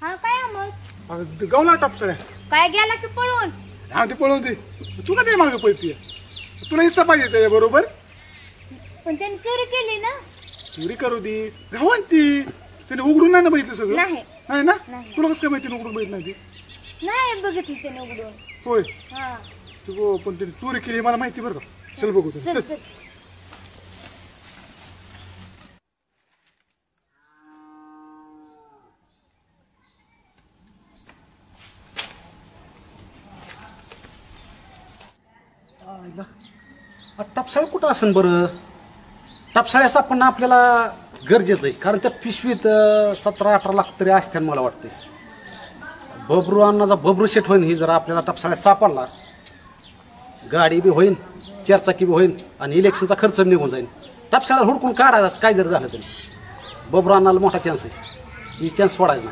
हा काय अमर, अगं गावला टपसळ्या. काय गेला की पळून? हा ते पळवून दे. तू का ते मागे पळतीये? तुला हिस्सा पाहिजे त्याच्या बरोबर. पण त्यांनी चोरी केली ना. चोरी करू दे, गावात ती त्याने उघडून नाही ना बघितलं सगळं. नाही. नाही ना, नाही. तुला कसं काय माहिती उघडून बघितलं नाही ती? नाही बघितली त्याने उघडून. होय, हा तू पण त्याने चोरी केली मला माहिती बरं का. चल बघू ते. चल चल. चल. टपसाळ कुठं असेल बरं? टपसाळ्या सापडणं आपल्याला गरजेचं आहे, कारण त्या पिशवीत 17-18 लाख तरी असते मला वाटते. बबरू अण्णाचा बबरू शेट होईन ही जरा आपल्याला टपसाळ्यात सापडला, गाडी बी होईन, चारचाकी बी होईन आणि इलेक्शनचा खर्च निघून जाईल. टपसाळ्याला हुडकून काढायचं काय जरी झालं तरी. बबरू अण्णाला मोठा चान्स आहे, ही चान्स पडायचा ना.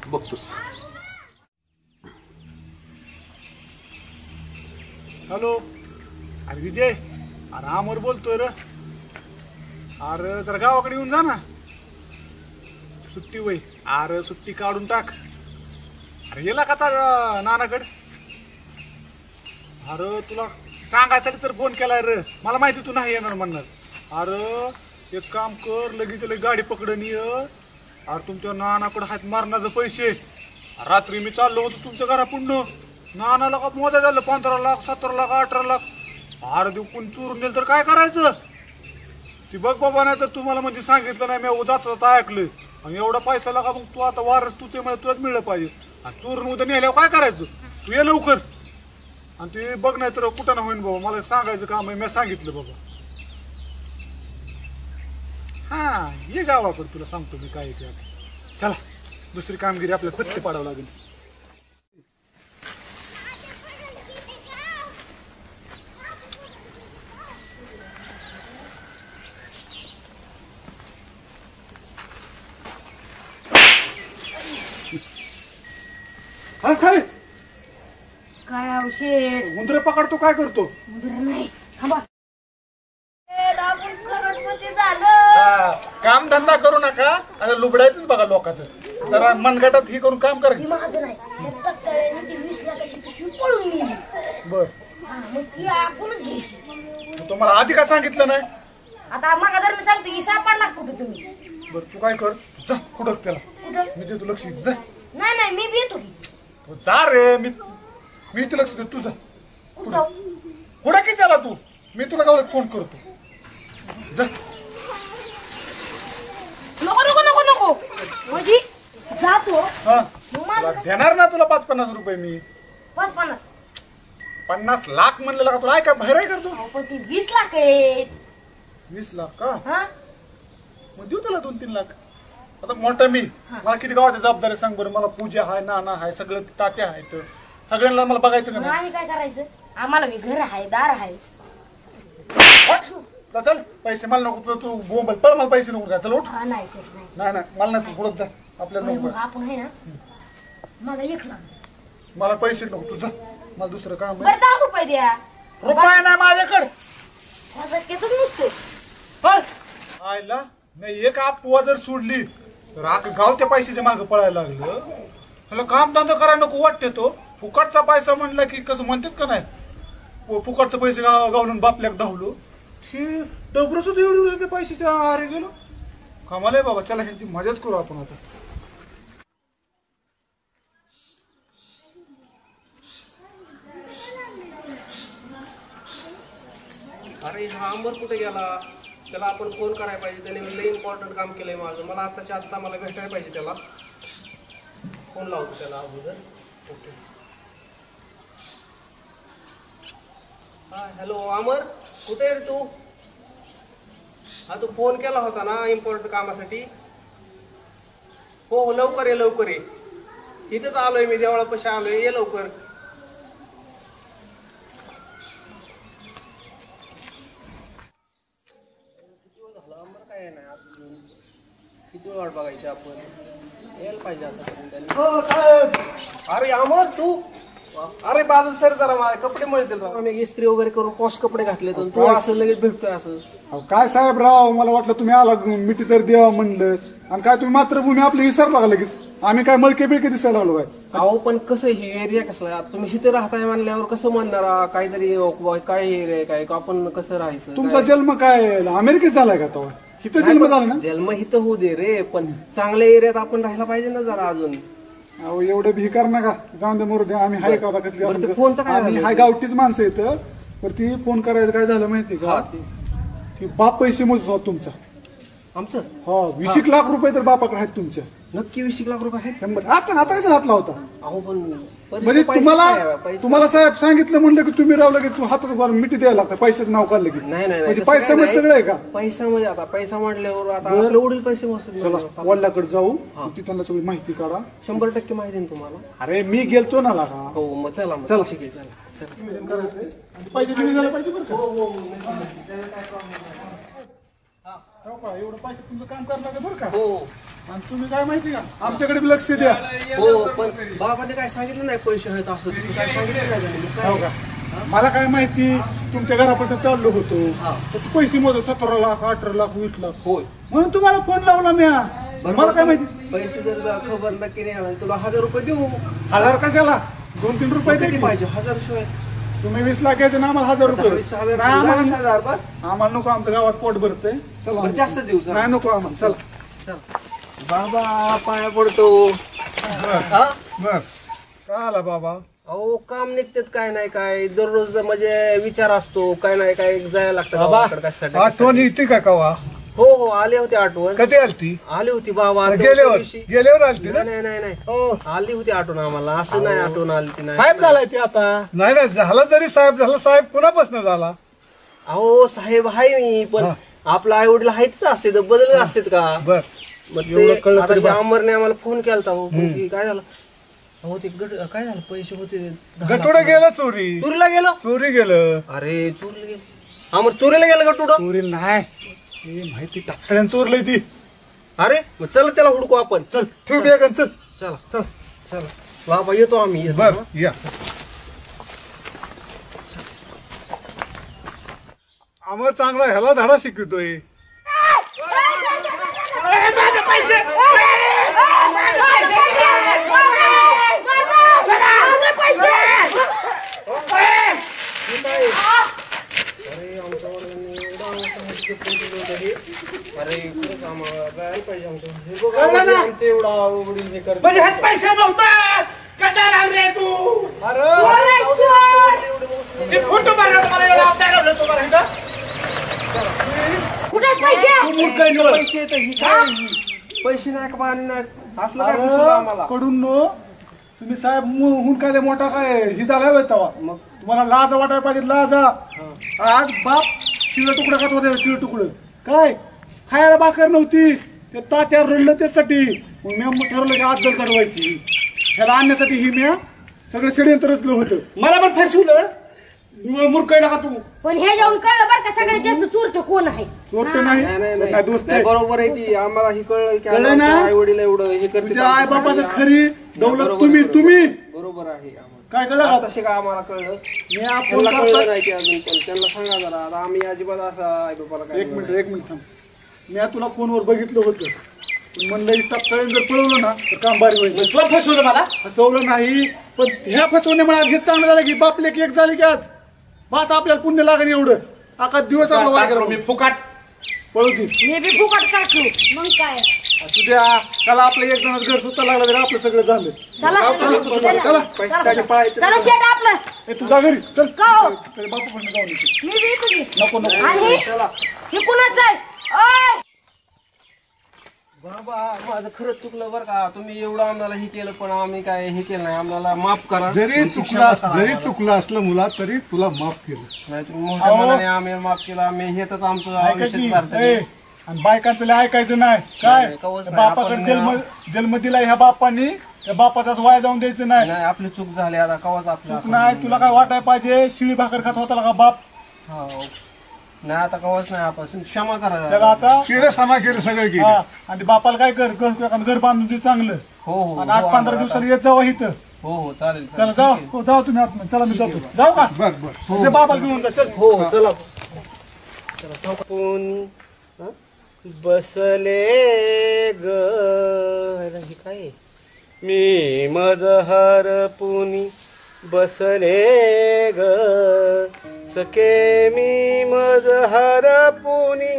बघतोस. हॅलो, अरे विजय, अरे आमर बोलतोय रे. अरे जरा गावाकडे येऊन जा ना, सुट्टी वय. अरे सुट्टी काढून टाक. अरे गेला का आता नानाकडे? अरे तुला सांगायसाठी तर फोन केलाय रे, मला माहिती तू नाही येणार म्हणणार. अरे एक काम कर, लगेच गाडी पकडून ये. अरे तुमच्या नानाकडे हात मारण्याचे पैसे. रात्री मी चाललो होतो तुमच्या घरापुढनं, नानाला का मोजा झालं 15 लाख 17 लाख 18 लाख. अरे देऊ कोण चोरून नेलं तर काय करायचं? ती बघ बाबा, नाही तर तुम्हाला म्हणजे सांगितलं नाही, मी जात होता ऐकलं. आणि एवढा पैसा लागा, मग तू आता वारस तुझे मला तुलाच मिळलं पाहिजे. आणि चोरून उद्या नेल्यावर काय करायचं? तू ये लवकर. आणि ते बघ नाही तर कुठं ना होईन बाबा, मला सांगायचं काम आहे, मी सांगितलं बाबा. हा ये गावाकडे, तुला सांगतो मी काय ते आता. चला, दुसरी कामगिरी आपल्याला फत्ते पाडावं लागेल. हा काय काय औषध उंदरे पकडतो, काय करतो? नाही. थांबा. आपण करोडपती झालो. काम धंदा करू नका, आता लुबडायचंच बघा लोकांचं. जरा मनगटात ही करून काम कर. ती माझं नाही, त्या टप्प्याने ती 20 लाखाची पिशवी पळून नेली. बर, हा, मग ती आपणच घ्यायची. तुम्हाला आधी का सांगितलं नाही? आता मग जर मी सांगतो की सापडला कुठे तुम्ही? बर, तू काय कर, जा कुठं त्याला, कुठं? मी देतो लक्ष. जा नाही मी बी येतो की. तू जा रे, मी इथे लक्ष देतो. तू जा कुठं जाऊ? कुठं की त्याला तू, मी तुला गावाला फोन करतो. जा. नको म्हणजे जातो. हा, मग माझं काय? देणार ना तुला 5-50 रुपये मी. 50. 50 लाख म्हणलेला का तुला? काय बाहेर आहे करतो? अहो, पण ती 20 लाख आहेत. 20 लाख का? हा, मग देऊ त्याला 2-3 लाख. आता मोठा मी, मला किती गावाची जबाबदारी सांग बरं. मला पूजा आहे, नाना आहे, सगळं तात्या आहेत, सगळ्यांना मला बघायचं का मग नाही? आम्ही काय करायचं? आम्हाला बी घर आहे, दार आहे. जा, चल, पैसे मला नको. तू बोंबल पळ, मला पैसे नको. चल उठ. हा, नाही सर नाही. नाही मला नाही, तू पुढत जा. आपल्याला नको. मग आपण आहे ना, मला 1 लाख. मला पैसे नको, तू जा. मला दुसरं काम आहे. बरं 10 रुपये द्या. रुपये नाही माझ्याकडे. फसक्यातच नुसतं. हं? आयला नाही, एक अफवा जर सोडली तर गाव त्या पैशाच्या मागे पळायला लागलं. ह्याला काम धंदा करायला नको वाटते. तो फुकटचा पैसा म्हणला की कसं म्हणतात का नाही, फुकटचे पैसे गावलून बापल्याक धावलो. हे डबरं सुद्धा एवढी ते पैशाच्या आहारी गेलो. कमाल आहे बाबा. चला ह्यांची मजाच करू आपण आता. अरे हा अंबर कुठे गेला? त्याला आपण फोन करायला पाहिजे. त्याने लई इम्पॉर्टंट काम केलंय माझं. मला आत्ताच्या आत्ता मला भेटायला पाहिजे त्याला. फोन लावतो त्याला अगोदर. ओके. हा हॅलो अमर, कुठे आहे रे तू? हा तू फोन केला होता ना इम्पॉर्टंट कामासाठी? हो लवकर ये लवकर ये. इथेच आलोय मी, देवळापाशी आलोय. ये लवकर. किती वेळ वाट बघायची आपण यायला पाहिजे आता. हो साहेब. अरे अमर तू अरे बाजू सर जरा माझे कपडे मिळतील राव. आम्ही इस्त्री वगैरे करून पॉश कपडे घातले तर तू असं लगेच भेटतोय असं. अहो, काय साहेब राव, मला वाटलं तुम्ही आला मिठी तर द्यावा म्हणलं, आणि काय तुम्ही मातृभूमी आपली विसरला का लगेच? आम्ही काय मळके बिळके दिसायला लागलो काय? अहो पण कसं ही एरिया कसला आहे? तुम्ही इथे राहताय म्हणल्यावर कसं म्हणणार काहीतरी काय एरिया आहे काय आपण कसं राहायचं? तुमचा जन्म काय अमेरिकेत झालाय का तेव्हा? इथं जन्म झाला ना? जन्म इथं होऊ दे रे, पण चांगल्या एरियात आपण राहायला पाहिजे ना जरा अजून. अहो एवढं भी कर नका, जाऊन दे मरू दे. आम्ही हाय का कसली बरं, ते फोनचं काय आम्ही झालं? हाय गावठीच माणसं येतं. तर ती फोन करायला काय झालं माहिती का? की बाप पैसे मोजत होता तुमचा. आमचं हो 20 लाख रुपये तर बापाकडे आहेत तुमच्या. नक्की 20 लाख रुपये आहेत. 100. आता कसा हातला होता? अहो पण म्हणजे तुम्हाला साहेब सांगितलं म्हणलं की तुम्ही राव लगेच हातात मिठी द्यायला लागतं, पैशाचं नाव काढलं की. नाही नाही म्हणजे तसं काय पैसा नाही. सगळं आहे का? पैसा म्हणजे आता पैसा म्हटल्यावर आता आपले वडील पैसे मोजतात चला ना. वडिलाकडे जाऊ, तिथं सगळी माहिती काढा. 100% माहिती आहे ना तुम्हाला. अरे मी गेलतो ना लागा. हो मग चला मग. चला. ठीक आहे चला. पैसे तुम्ही द्यायला पाहिजे बरं का? हो का? एवढं पैसे तुमचं काम करायला लागेल बरं का? हो आणि तुम्ही काय माहिती का, आमच्याकडे बी लक्ष द्या. हो पण बाबाने काय सांगितलं नाही पैसे आहेत असं तसं काय सांगितलं नाही त्याने. मग हो काय? का? मला काय माहिती, तुमच्या घरापर्यंत चाललो होतो तर तू पैसे मोज 17 लाख 18 लाख 20 लाख होय म्हणून तुम्हाला फोन लावला मी. मला काय माहिती पैसे जर खबर नक्की नाही आला तुला 1000 रुपये देऊ. 1000 कशाला? 2-3 रुपये किती द्या. पाहिजे? 1000 शिवाय तुम्ही 20 लाख घ्यायचे ना, आम्हाला 1000 रुपये. 20,000 नाही, आम्हाला 10,000 बस. आम्हाला नको, आमच्या गावात पोट भरतंय. चला बरं, जास्त देऊ जरा. नाही नको आम्हाला. चला चल बाबा पाया पडतो. हा? बर काय आला बाबा? अहो काम निघतात काय नाही काय दररोज म्हणजे विचार असतो काय नाही काय जायला लागतं गावाकडं कशासाठी. आठवण येते का कवा? हो हो आले होते आठवण. कधी आलती? आली होती बाबा त्या गेल्यावर दिवशी. गेल्यावर आलती ना? नाही नाही नाही हो. आली होती आठवण आम्हाला असं नाही आठवण आली ती नाही. साहेब झालाय ते आता. नाही नाही झाला जरी साहेब झाला, साहेब पुन्हापासून झाला. अहो साहेब आहे मी पण आपला आई वडील आहेतच असते तर बदलत असतात का? बर मग एवढं ते कळलं आता तरी त्या बस. अमरने आम्हाला फोन केलता हो की काय झालं. हो ते काय झालं पैसे होते 10 लाख. गटुडं गेलं चोरी. चोरीला गेलं. चोरी गेलं. अरे चोरीला गेलं. अमर चोरीला गेलं गटुड. चोरी नाही, हे माहिती टापसड्यानं चोरलंय ती. अरे मग चल त्याला हुडकू आपण. चल ठेव बॅग आणि चल. चला चल चला बाबा येतो आम्ही येतो. बर या. अमर चांगला ह्याला धडा शिकवतोय. अरे आमच्या वडिलांनी एवढा सांगितलं अरे खरंच आम्हाला जायला पाहिजे आमच्या. हे बघा आमचे एवढा वडील हे करतात. पैसे नव्हतात कटाला रे तू. फोटो कुठे पैसे? पैसे तर ही काय पैसे नाही का पाणी नाही असलं काय फसवलं आम्हाला. कडून नो तुम्ही साहेब हुन काय मोठा काय ही झाला होय तवा. मग तुम्हाला लाज वाटायला पाहिजे, लाजा. आज बाप शिळ तुकडं खात होते, शिळ तुकडं काय खायला भाकर नव्हती, ते तात्यावर रडलं त्यासाठी. मग मी ठरवलं की आदल कडवायची, ह्याला आणण्यासाठी ही मी सगळं षडयंत्र रचलं होतं. मला पण फसवलं मूर्खयला का तू. पण हे जाऊन कळलं बरं का सगळ्यात जास्त चोरटे कोण आहे. चोरट नाही, नाही दोस्त नाही, आहे. बरोबर आहे ती आम्हाला ही कळलं की कळलं ना? आई वडील एवढं हे करते तुझ्या आई बाबाचं खरी दौलत तुम्ही बरोबर आहे आम्हाला. काय कळलं का? तसे काय आम्हाला कळलं मी आपण त्यांना कळलं नाही की अजून पण त्यांना सांगा जरा आता आम्ही अजिबात असं आई बाबाला काय एक मिनिट थांब. मी तुला फोनवर बघितलं होतं, पण म्हणलं इतका कळेल जर पळवलं ना तर काम भारी होईल. तुला फसवलं मला. फसवलं नाही, पण ह्या फसवण्यामुळे आज हे चांगलं झालं की बापले की एक झाली की आज बस आपल्याला पुण्य लागेल एवढं. अका दिवस आपला वाय मी फुकाट पळवती. मी बी फुकट काढलो मग काय. असू द्या, त्याला आपलं एक जणांचं घर सुद्धा लागलं तरी आपलं सगळं झालं. चला पैशासाठी पळायचं चला शेट आपलं. ए तुझा घरी चल. का हो? बापू पण जाऊन येतो. मी बी येतो की. नको नको. आणि हे कुणाचं आहे? ओय! बाबा माझं खरंच चुकलं बरं का. तुम्ही एवढं आम्हाला हे केलं पण आम्ही काय हे केलं नाही. आम्हाला माफ करा. जरी चुकलं असलं मुला तरी तुला माफ केलं. नाही तुम्ही मोठ्या मनाने आम्ही माफ केलं. आम्ही हेच आमचं ऐका आयुष्य की, सार्थक ए, आहे. आणि बायकांचं लय ऐकायचं नाही काय. नाही, कवच नाही. बापाकडे आपण- जन्म दिला ह्या बापानी, त्या बापाचाच वाया जाऊन द्यायचं नाही. नाही आपली चूक झाली आता कवाच आपलं चूक नाही, तुला काय वाटायला पाहिजे शिळी भाकर खात होता का बाप. हो. नाही आता कवच नाही आपण क्षमा त्याला करा. आता केलं समा केलं सगळं केलं हा, आणि ते बापाला काय कर घर बांधून दे चांगलं. हो हो आणि 8-15 दिवसाला येत जावा इथं. हो हो चालेल चला जाऊ हो, जाऊ तुम्ही आतमध्ये. चला मी जातो. जाऊ का बर बर ते बाबाला घेऊन जा. चल हो चला. आपण बसले ग हे काय मी मजहर पुनी बसले ग सखे मी मजहर पुनी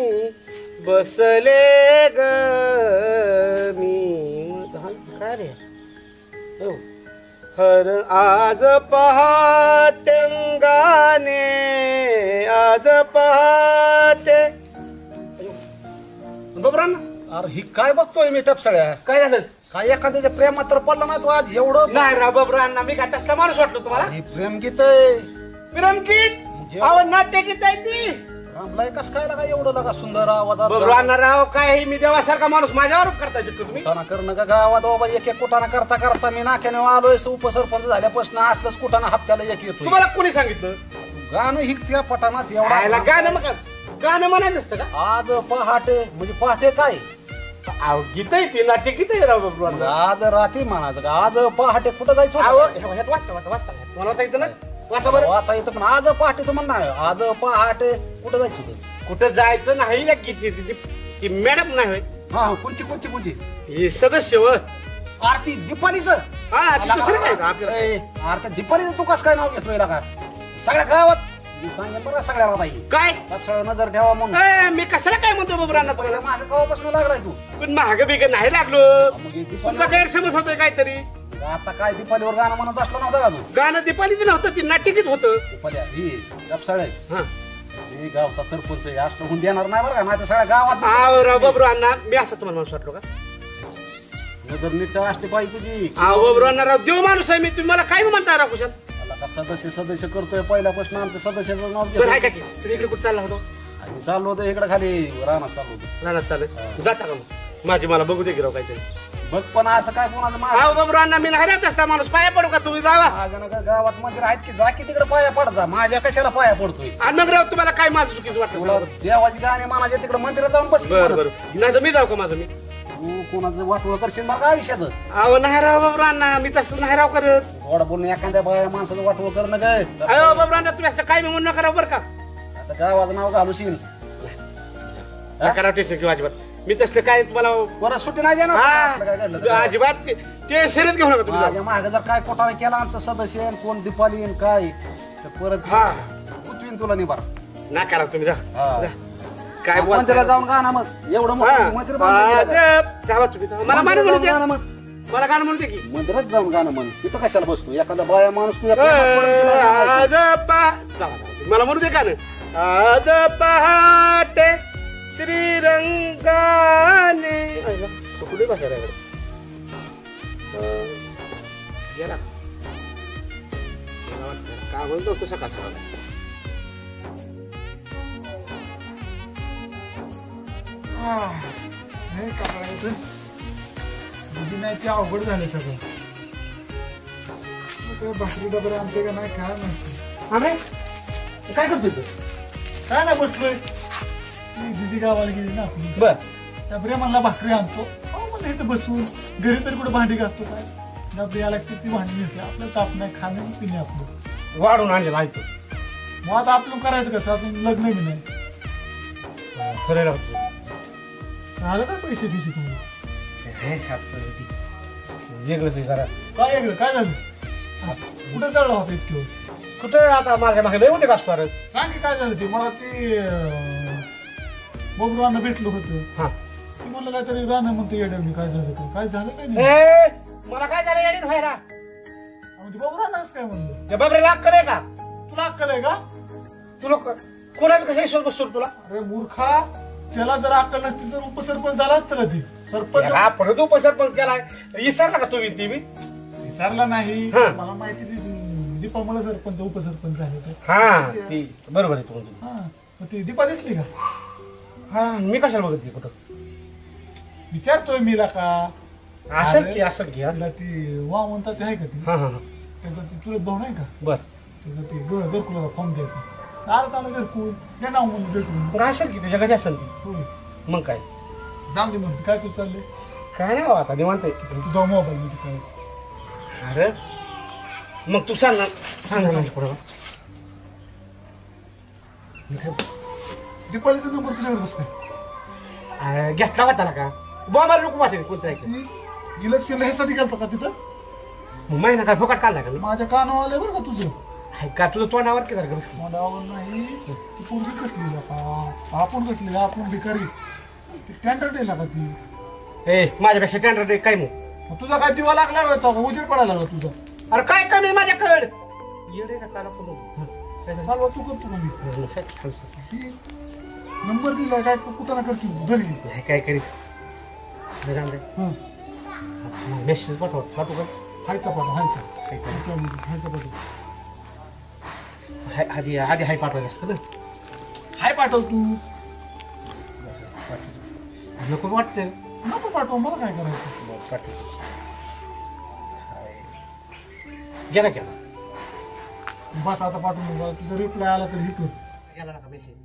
बसले ग मी काय रे हो हर आज पहाटंगाने आज पहाटे बरोबर ना. अरे ही काय बघतोय मी टपसळ्या? काय झालं काय एखाद्याच्या प्रेमात तर पडला ना तू आज एवढं? नाही राव बाबरांना मी काय तसला माणूस वाटलो तुम्हाला ही प्रेम गीत आहे. विरमगीत आवड नाट्य गीत आहे ती रामलाय कस काय लागा एवढं लागा सुंदर आवाजात बाबरांना राव काय मी देवासारखा माणूस माझ्यावर करता शकतो तुम्ही कुटाणा करणं का गावात बाबा एक एक कुटाणा करता करता मी नाक्याने आलोय उपसरपंच झाल्यापासून असलंच कुटाणा हप्त्याला एक येतो. तुम्हाला कोणी सांगितलं गाणं ही त्या पटाणात खायला एवढा गाणं मग गाणं म्हणायचं असतं का आज पहाटे म्हणजे पहाटे काय अहो गीत आहे ती नाट्य गीत आहे राव बाबरांना आज रात्री म्हणायचं का आज पहाटे कुठं जायचं अहो होतं? ह्यात वाचता मला वाचायचं ना वाचा बरं वाचा येतं पण आज पहाटेचं म्हणणं आहे. आज पहाटे कुठं जायचं होतं? कुठं जायचं नाही ना गीत ती मॅडम नाही होय हा कोणची कोणची कोणची हे सदस्य व आरती दीपालीचं. हा ती दुसरी काय का आपल्याला ए, आरती दीपालीचं तू कसं काय नाव घेतोय का सगळ्या गावात मी सांगेन बरं सगळ्याला बाई काय सगळं नजर ठेवा म्हणून. मी कशाला काय म्हणतो बाबरांना तुम्हाला माझ्या गावापासून लागलाय तू पण महाग बिग नाही लागलो मग हे तुमचा दीपाली गैरसमज होतोय काहीतरी आता काय दीपालीवर गाणं म्हणत असलं नव्हतं का तू? गाणं दीपालीचं नव्हतं ती नाट्यगीत होतं दीपाली ही गपसाळे हा हे गावचा सरपंच आहे असं होऊन देणार नाही बरं का नाही तर सगळ्या गावात आव राव बाबरू अण्णा मी असं तुम्हाला माणूस वाटलो का नजर नीट असते पाहिजे तुझी. आव बाबरू अण्णा राव देव माणूस आहे मी तुम्हाला काय म्हणता राव कुशाल मला का सदस्य करतोय पहिल्यापासून आमचं सदस्याचं नाव बरं आहे घेतोय. का की तुम्ही इकडे कुठं चालला होतो आणि चाललो होतो इकडे खाली रानात चाललो होतो. रानात चालेल जाता का मग माझी मला बघू दे की राव काहीतरी बघ पण असं काय कोणाचं आव बाबरू अण्णा मी नाही राहत असता माणूस पाया पडू का तुम्ही जावा माझ्या नका गावात मंदिर आहेत की जा की तिकडे पाया पडता माझ्या कशाला पाया पडतोय? आणि मग राव तुम्हाला काय माझं चुकीचं तुला वाटलं देवाची गाणे मानाचे तिकडे मंदिरात जाऊन बस बरं बरं नाही तर मी जाऊ का माझं मी तू कोणाचं वाटवं करशील मला आयुष्याचं अहो नाही राव बाबरू अण्णा मी तसं नाही राव करत गोड बोलून एखाद्या बाया माणसाचं वाटवं करणं काय अहो बाबरू अण्णा तुम्ही असं काय मी म्हणू नका राव बरं का आता गावाचं नाव घालूशील करा टेन्शन किंवा अजिबात मी तसलं काय तुम्हाला परत सुट्टी नाही देणार असलं काय घडलं तर. हा अजिबात ते शर्यत घेऊ नका तुम्ही माझ्या मागे जर काय कोटाने केला आमचं सदस्य आहे, कोण दीपाली आहे, काय तर परत हा उठवीन तुला निभार ना करा तुम्ही जा हा. जा. काय मंदिराला बोलता जाऊन गाणं मग एवढं हा. मोठं मंदिर बांधलं गेलं का? जावा तुम्ही जावा. मला गाणं म्हणू मंदिरात जाऊन द्या गाणं मग मला गाणं म्हणू दे की मंदिरात जाऊन गाणं म्हण तिथं कशाला बसतो एखादा बाया माणूस तुझ्या प्रेमात पडून गेला ना. आज जावा. मला म्हणू दे गाणं आज पहाटे श्रीरंगाने कुठे भाषा आहे गेला काय म्हणतो तसं का नाही करायचं बुद्धी नाही ते अवघड झालं सगळं. काय भाकरी डबरे आणते का नाही काय माहिती. अरे काय करतोय तू काय नाही बसलोय ती दिदी गावाला गेली ना आपली बर त्या प्रेमाला भाकरी आणतो अहो मला इथं बसून घरी तरी कुठे भांडी घासतो काय डबरी याला किती भांडी घेतली आपल्याला ताप नाही खाणं पिणे आपलं वाढून आणलेला आहे तो मग आता आपलं करायचं कसं अजून लग्न बी नाही खरं राहतो झालं काय पैसे दिशी तुम्ही वेगळंच करा काय वेगळं काय झालं कुठं चढला होता इतके कुठं आता माझ्या मागे लय होते का असणार सांग की काय झालं ते मला ते बबरूवांना भेटलं होतं हा ती म्हणलं काहीतरी गाणं म्हणतो येडवणी काय झालं काय झालं काय नाही मला काय झालं येडीन व्हायला म्हणजे बबरूवांनाच काय म्हणलं ते बाबरे लाग करे का तुला अक्कल आहे का तुला कोणा कसा विश्वास बसतो तुला अरे मूर्खा त्याला जर अक्कल नसती तर उपसरपंच झाला असतं का ते सरपंच हा परत उपसरपंच केलाय विसरला का तुम्ही ती विसरला नाही हा. मला माहिती दीपामुळे सरपंच उपसरपंच झाले ते हा ती बरोबर आहे तुमचं हा मग ती दीपा दिसली का हा मी कशाला बघितली कुठं विचारतोय मीला का असं की असं घ्या तिला ती वा म्हणतात ते आहे का ती हा हा त्याचा ती चुलत भाऊ नाही का बर त्याचा ती घरकुलाला फॉर्म द्यायचा आलं आलं घरकुल हे नाव म्हणून भेटून मग असेल की त्याच्या कधी असेल ती होय. मग काय जाऊ दे म्हणते काय तू चालले काय नाही बाबा आता निवांत आहे. तुझा मोबाईल मध्ये काय अरे मग तू सांग ना पुढं दीपालीचा नंबर तुझ्याकडे कसं काय घेतला होता ना का बाबा लोक वाटेल कोणतं ऐकलं ती इलेक्शनला ह्यासाठी गेलता का तिथं मग महिना काय फुकट काढला का मी माझ्या कानावर आलंय बरं का तुझं हाय का तुझं तोंडावर की जरा बस. मला आवड नाही ती पोरगी कटली का आपण कटली आपण भिकारी ती स्टँडर्ड आहे का ती ए माझ्यापेक्षा टेंडर दे काय मग मग तुझा काय दिवा लागला होता का उजेड पडायला लागला तुझा अरे काय कमी आहे माझ्याकडे येडे का चालू करू चालवा तू करतो का मी नंबर दिलाय काय कुठं ना करतो धरी काय करीत हं मेसेज पाठव पाठवू का हायचा पाठव हायचा पाठव आधी आधी हाय पाठवायचं असतं ना हाय पाठव तू नको वाटतं नको पाठव मला काय करायचं पाठव गेला गेला बस आता पाठवून बघ तुझा रिप्लाय आला तर हे कर गेला ना का मेसेज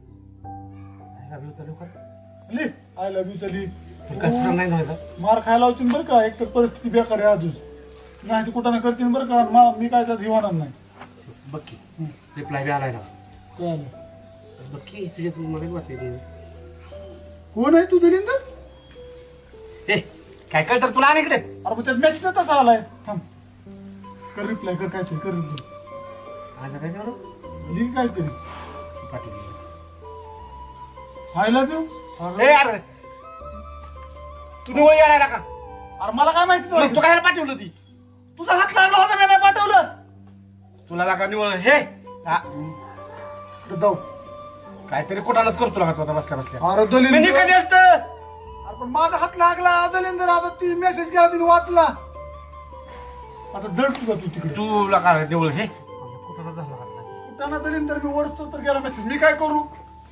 लिह आय लव्ह यू चली कसं नाही नव्हतं मार खायला होती बरं का एक तर परिस्थिती बेकार आहे अजून नाही ती कुठं ना करतील बरं का मी काय त्यात होणार नाही बघ की रिप्लाय बी आलाय ना कळलं. बघ की तुझ्या तू मला वाटते कोण आहे तू दलिंदर ए काय कळ तर तुला आणि इकडे अरे मग त्यात मेसेज तसा आलाय थांब कर रिप्लाय कर काय कर रिप्लाय आज काय तेवढं लिह काय तरी पाठवली आय लव्ह यू ए अरे तू निवळ येणार का अरे मला काय माहिती मग तू काय पाठवलं ती तुझा हात लागला होता मी नाही पाठवलं तुला लागा निवळ हे जाऊ काहीतरी कुठालाच करतो लागा तू आता बसल्या बसल्या अरे मी दलिंदर निघाली असतं अरे पण माझा हात लागला दलिंदर आता ती मेसेज केला तिने वाचला आता जड तुझा तू तिकडे तू लागा निवळ हे कुठाला झाला कुठं ना दलिंदर मी ओढतो तर गेला मेसेज मी काय करू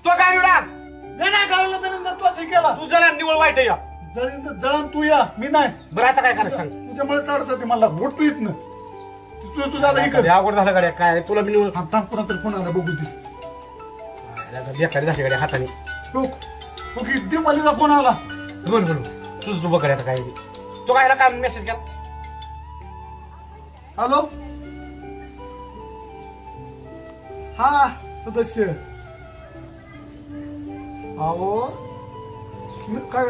तो काय निवडा नाही गावला दलिंदर तूच हे केला तू जरा निवळ वाईट या दलिंदर जळण तू या मी नाही बरं आता काय करायचं सांग तुझ्यामुळे साडेसाती मला वोट तू येत ना तुझं आता हे कर कधी अवघड झालं गाड्या काय तुला मी निवळ थांब थांब पुन्हा तर पुन्हा आला बघू दे बेकारी झाली गाड्या हाताने ओके दीपालीचा फोन आला बोल बोल तुझं तू बघ आता काय ते. तो कायला काय मेसेज केला हॅलो हा सदस्य अहो काय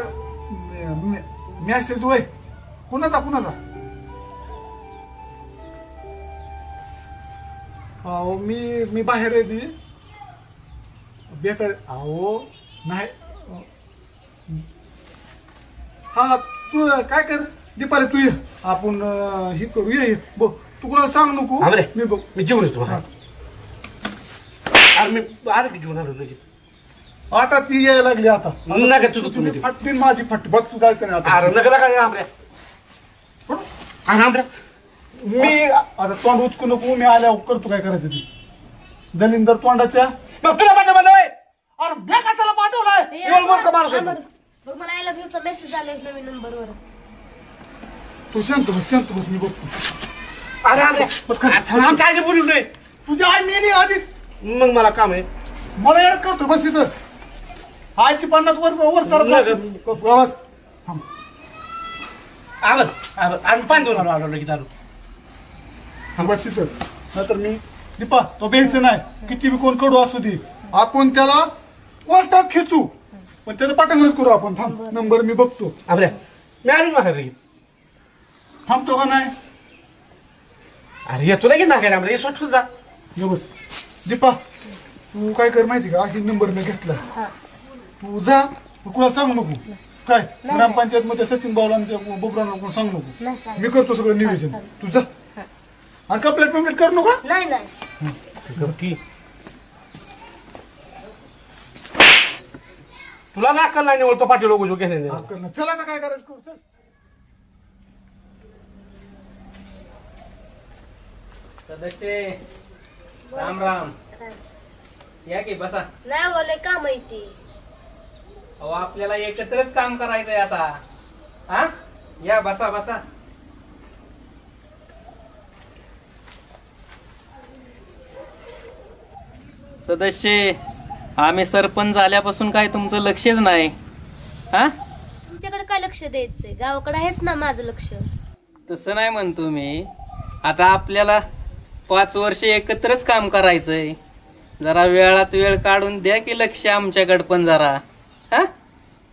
मेसेज वय कुणाचा अहो मी बाहेर आहे ती बेकार अहो नाही हा तू काय कर दीपाली तू ये आपण हे करू ये बघ तू कोणाला सांग नको हा बरे. मी बघ मी जेवण येतो अरे मी अरे की जेवण आलो लगेच आता ती यायला लागली आता नका तुझं तुम्ही तुझी फटतीन माझी फट बस तू जायचं नाही आता अरे नका लागा आमऱ्या आमऱ्या मी आता तोंड उचकू नको मी आल्यावर करतो काय करायचं ती दलिंदर तोंडाच्या मग तुला पाठवलं होय अरे बेकासाला पाठवलाय एवढं मोठं माणूस आहे तू. बघ मला आय लव्ह यूचा मेसेज आला एक नवीन नंबरवर तू शांत बस मी बघतो अरे आमऱ्या बस खरं. आमच्या आधी बोलू नये तुझी आई मेली आधीच मग मला काम आहे मला येडत करतो बस इथं आईची 50 वर्ष सरत बस थांब. आम्ही पाणी देऊन आलो लगेच आलो बस इथं नाहीतर मी दीपा तो बेचं नाही किती बी कोण कडू असू दे आपण त्याला कोर्टात खेचू पण त्याचं पाठंगणच करू आपण थांब नंबर मी बघतो आमऱ्या मी आलो माघार लगेच थांबतो का नाही अरे येतो लगेच ना काय आमऱ्या हे स्वच्छ जा ये बस दीपा तू काय कर माहिती का ही नंबर मी घेतला तू जा तू कुणाला सांगू नको काय ग्रामपंचायत मध्ये सचिन भाऊला आणि त्या बोबरांना कोण सांगू नाही नको सांग. मी करतो सगळं नियोजन तू जा आणि कंप्लेंट पेमेंट कर नका नाही की तुला दाखल नाही निवडतो पाठी लोक घेणे चला आता काय करायचं करू चल सदस्य राम राम या की बसा नाही बोले का माहिती अहो आपल्याला एकत्रच काम करायचंय आता हा या बसा बसा सदस्य आम्ही सरपंच झाल्यापासून काय तुमचं लक्षच नाही. हा तुमच्याकडे काय लक्ष द्यायचंय, गावाकडे आहेच ना माझं लक्ष. तसं नाही म्हणतो मी. आता आपल्याला 5 वर्ष एकत्रच काम करायचंय. जरा वेळात वेळ काढून द्या की लक्ष आमच्याकडे पण जरा. हा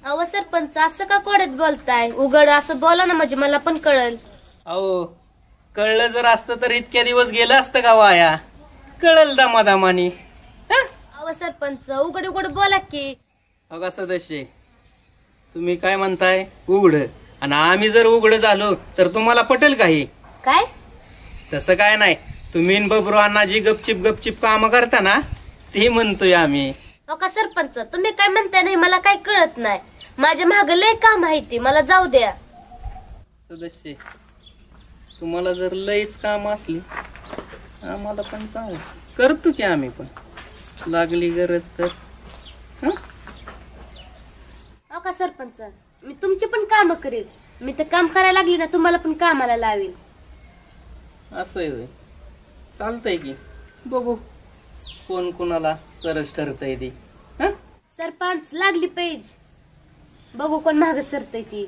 अहो सरपंच असं का कोड्यात बोलताय, उघड असं बोला ना म्हणजे मला पण कळल. अहो कळलं जर असतं तर इतक्या दिवस गेलं असतं का वाया. कळल दमादमानी. अहो सरपंच उघड उघड बोला की. अगा सदस्य तुम्ही काय म्हणताय उघड, आणि आम्ही जर उघड झालो तर तुम्हाला पटेल काही? काय तसं काय नाही. तुम्ही न बबरू अण्णा जी गपचिप गपचिप काम करता ना ते म्हणतोय आम्ही. अहो का सरपंच तुम्ही काय म्हणताय नाही मला काय कळत नाही. माझ्या माग लय काम आहे ते, मला जाऊ द्या. सदस्य तुम्हाला जर लयच काम असली आम्हाला पण सांग, करतो की आम्ही पण लागली गरज तर. अहो का सरपंच मी तुमची पण काम करेल. मी तर काम करायला लागली ना तुम्हाला पण कामाला लावेल. असं आहे होय. चालतंय की बघू कोण कोणाला सरस ठरतय ती. सरपंच लागली पेज, बघू कोण माग सरतय ती.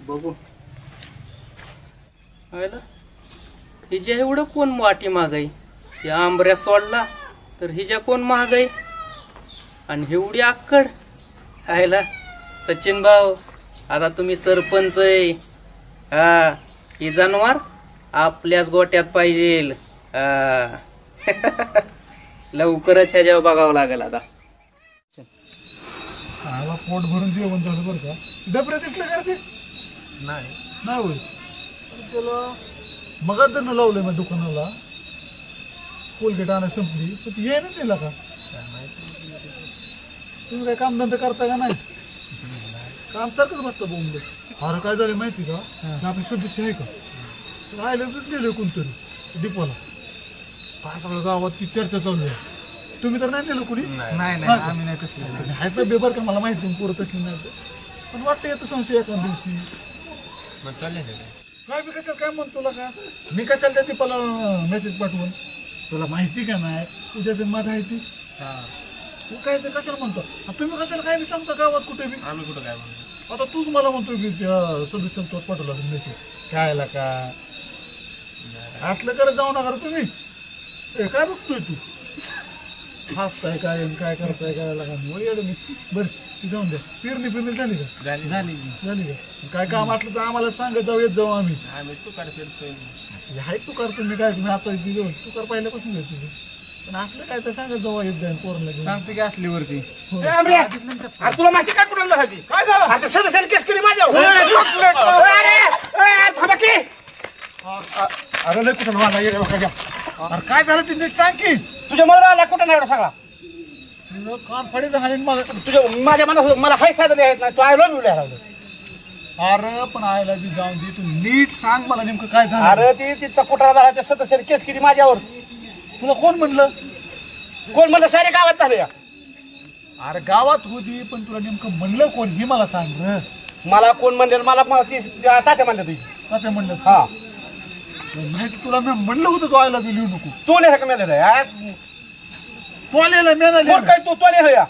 बघू हिच्या एवढं कोण वाटी मागाई. या आंबऱ्या सोडला तर हिच्या कोण महागाई, आणि एवढी आक्कड. आयला सचिन भाऊ आता तुम्ही सरपंच आहे. हा ही जनावर आपल्याच गोट्यात पाहिजे. लवकरच ह्याच्यावर बघावं लागेल आता. आला पोट भरून जेवण झालं बरं का. डबरे दिसले का ते? नाही होय. त्याला मगादरनं लावलंय माझ्या दुकानाला. कोलगेट आणा संपली पण ती येईनच दिला का? तुम्ही काय कामधंदा करता का नाही? काम सारखंच बसतं बोंबले. अरे काय झालं माहिती का, आपले सदस्य आहे का राहिलं गेले कोणतरी डिपोला. काय सगळं गावात ती चर्चा चालू आहे. तुम्ही तर नाही नेलं कुणी? नाही आम्ही नाही तसं हाय सब बेबर का मला माहिती नाही पोरं तसली नाही. पण वाटतं येतं संशय एका दिवशी. काय मी कशाला काय म्हणतो तुला का, मी कशाला त्या दीपाला मेसेज पाठवून तुला माहिती का नाही तुझ्या जन्मात आहे ती. तू काय ते कशाला म्हणतो, तुम्ही कशाला काय बी सांगता गावात कुठे बी. आम्ही कुठं काय म्हणतो. आता तूच मला म्हणतो की सदस्य तोच पाठवला मेसेज काय का आतलं करत जाऊ नका तुम्ही. काय बघतोय तू, हसताय काय काय करताय काय लागा मी. बरं ती जाऊन द्या. फिरणी झाली का? झाली का? काय काम असलं तर आम्हाला सांगत जाऊ, येत जाऊ आम्ही. तुकार फिरतोय हाय तुकार. तुम्ही काय तुम्ही आता तुकार पहिल्यापासून येत तुम्ही, पण असलं काय तर सांगत जाऊ, येत जाईल पोरांना घेऊन. सांगते की असलीवरती. तुला माहिती काय कुठं झाली? काय झालं? आता सदस्याने केस केली माझ्या. अरे नाही कुठं मला ये बघा. अरे काय झालं ते नीट सांग की. तुझ्या मला आला कुठं नाही एवढा सगळा. कान फडे झाले मला तुझ्या माझ्या मनात मला पैसा दिले आहेत नाही. तू आय लव्ह यू लिहायला. अरे पण आयला बी जाऊन दे, तू नीट सांग मला नेमकं काय झालं. अरे ती तिचा कुठला झाला त्या सदस्याने केस केली माझ्यावर. तुला कोण म्हणलं? कोण म्हणलं? सारे गावात झालं या. अरे गावात होती पण तुला नेमकं म्हणलं कोण ही मला सांग. मला कोण म्हणलं? मला ती तात्या म्हणलं तुझी. तात्या म्हणलं? हा माहिती तुला मी म्हणलं होतं तू आयला बी लिहू नको. तू लिहा का मेलेलं या तो लिहिलं मी नाही काय तू तो लिहा या.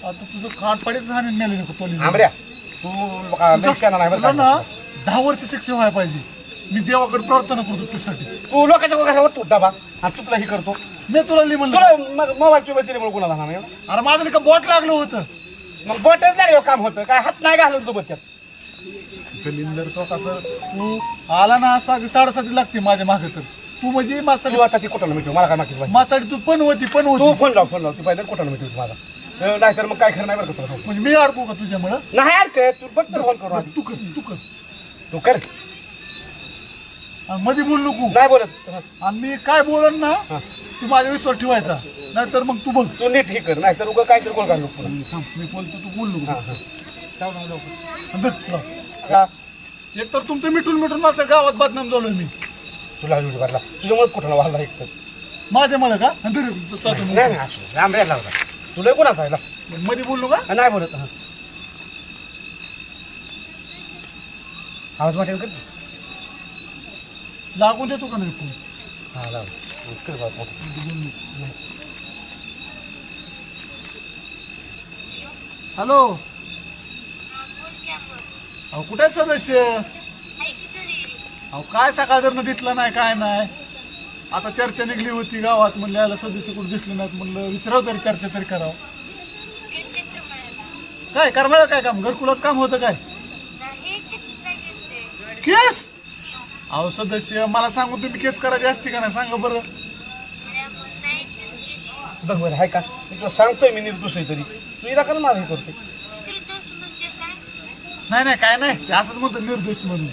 आता तुझं कान पडेच झाले मेले नको तो लिहिलं. आंबऱ्या तू नाही ना 10 वर्ष शिक्षा व्हायला पाहिजे. मी देवाकडे प्रार्थना करतो तुझ्यासाठी. तू लोकांच्या कशावर तू डबा आणि तुला ही करतो. मी तुला लिहि म्हणलं. तुला मोबाईलची दिली म्हणून कुणाला ना. अरे माझं का बोट लागलं होतं. मग बोटच लागलं काम होतं काय, हात नाही घालून तू बच्च्यात. लिंदर तो कसं तू आला ना 7:30 लागते माझ्या मागे. तर तू म्हणजे माझ्यासाठी आता ती कुठं मिळतो मला काय माहिती. माझ्यासाठी तू पण होती तू फोन लाव ती पाहिजे कुठं मिळतो माझा. नाहीतर मग काय खरं नाही बरं का. म्हणजे मी अडकू का तुझ्यामुळं? नाही अडकत. तू फक्त फोन करू. तू कर तू कर. मध्ये बोल नको. नाही बोलत. आणि मी काय बोलन ना तू माझ्या विश्वास ठेवायचा. नाहीतर मग तू बघ तू नीट हे कर. नाहीतर उगा काहीतरी गोळ घालू. मी बोलतो तू बोल नको. एक तर तुमचं मिटून माझ्या गावात बदनाम झालोय मी. तुला भरला तुझ्यामुळेच कुठं वाढला एक तर माझ्यामुळे का? रामऱ्या लावला तुला कोण असायला मध्ये बोललो का? नाही बोलत. आवाज वाटेल कर. लागून देतो का नाही फोन? हा लाव. हॅलो, अहो कुठे आहे सदस्य? अहो काय सकाळ जर दिसलं नाही काय नाही. आता चर्चा निघली होती गावात, म्हणलं याला सदस्य कुठे दिसले नाहीत, म्हणलं विचारावं तरी चर्चा तरी करावं. काय करमाळ काय काम, घरकुलाच काम होतं काय? केस? अहो सदस्य मला सांगून तुम्ही केस करायची असते का नाही सांगा बरं. बरोबर आहे का? मी तुला सांगतोय मी निर्दोष आहे तरी तू इला का मला हे करते? नाही नाही काय नाही, ते असंच म्हणतो निर्दोष म्हणून.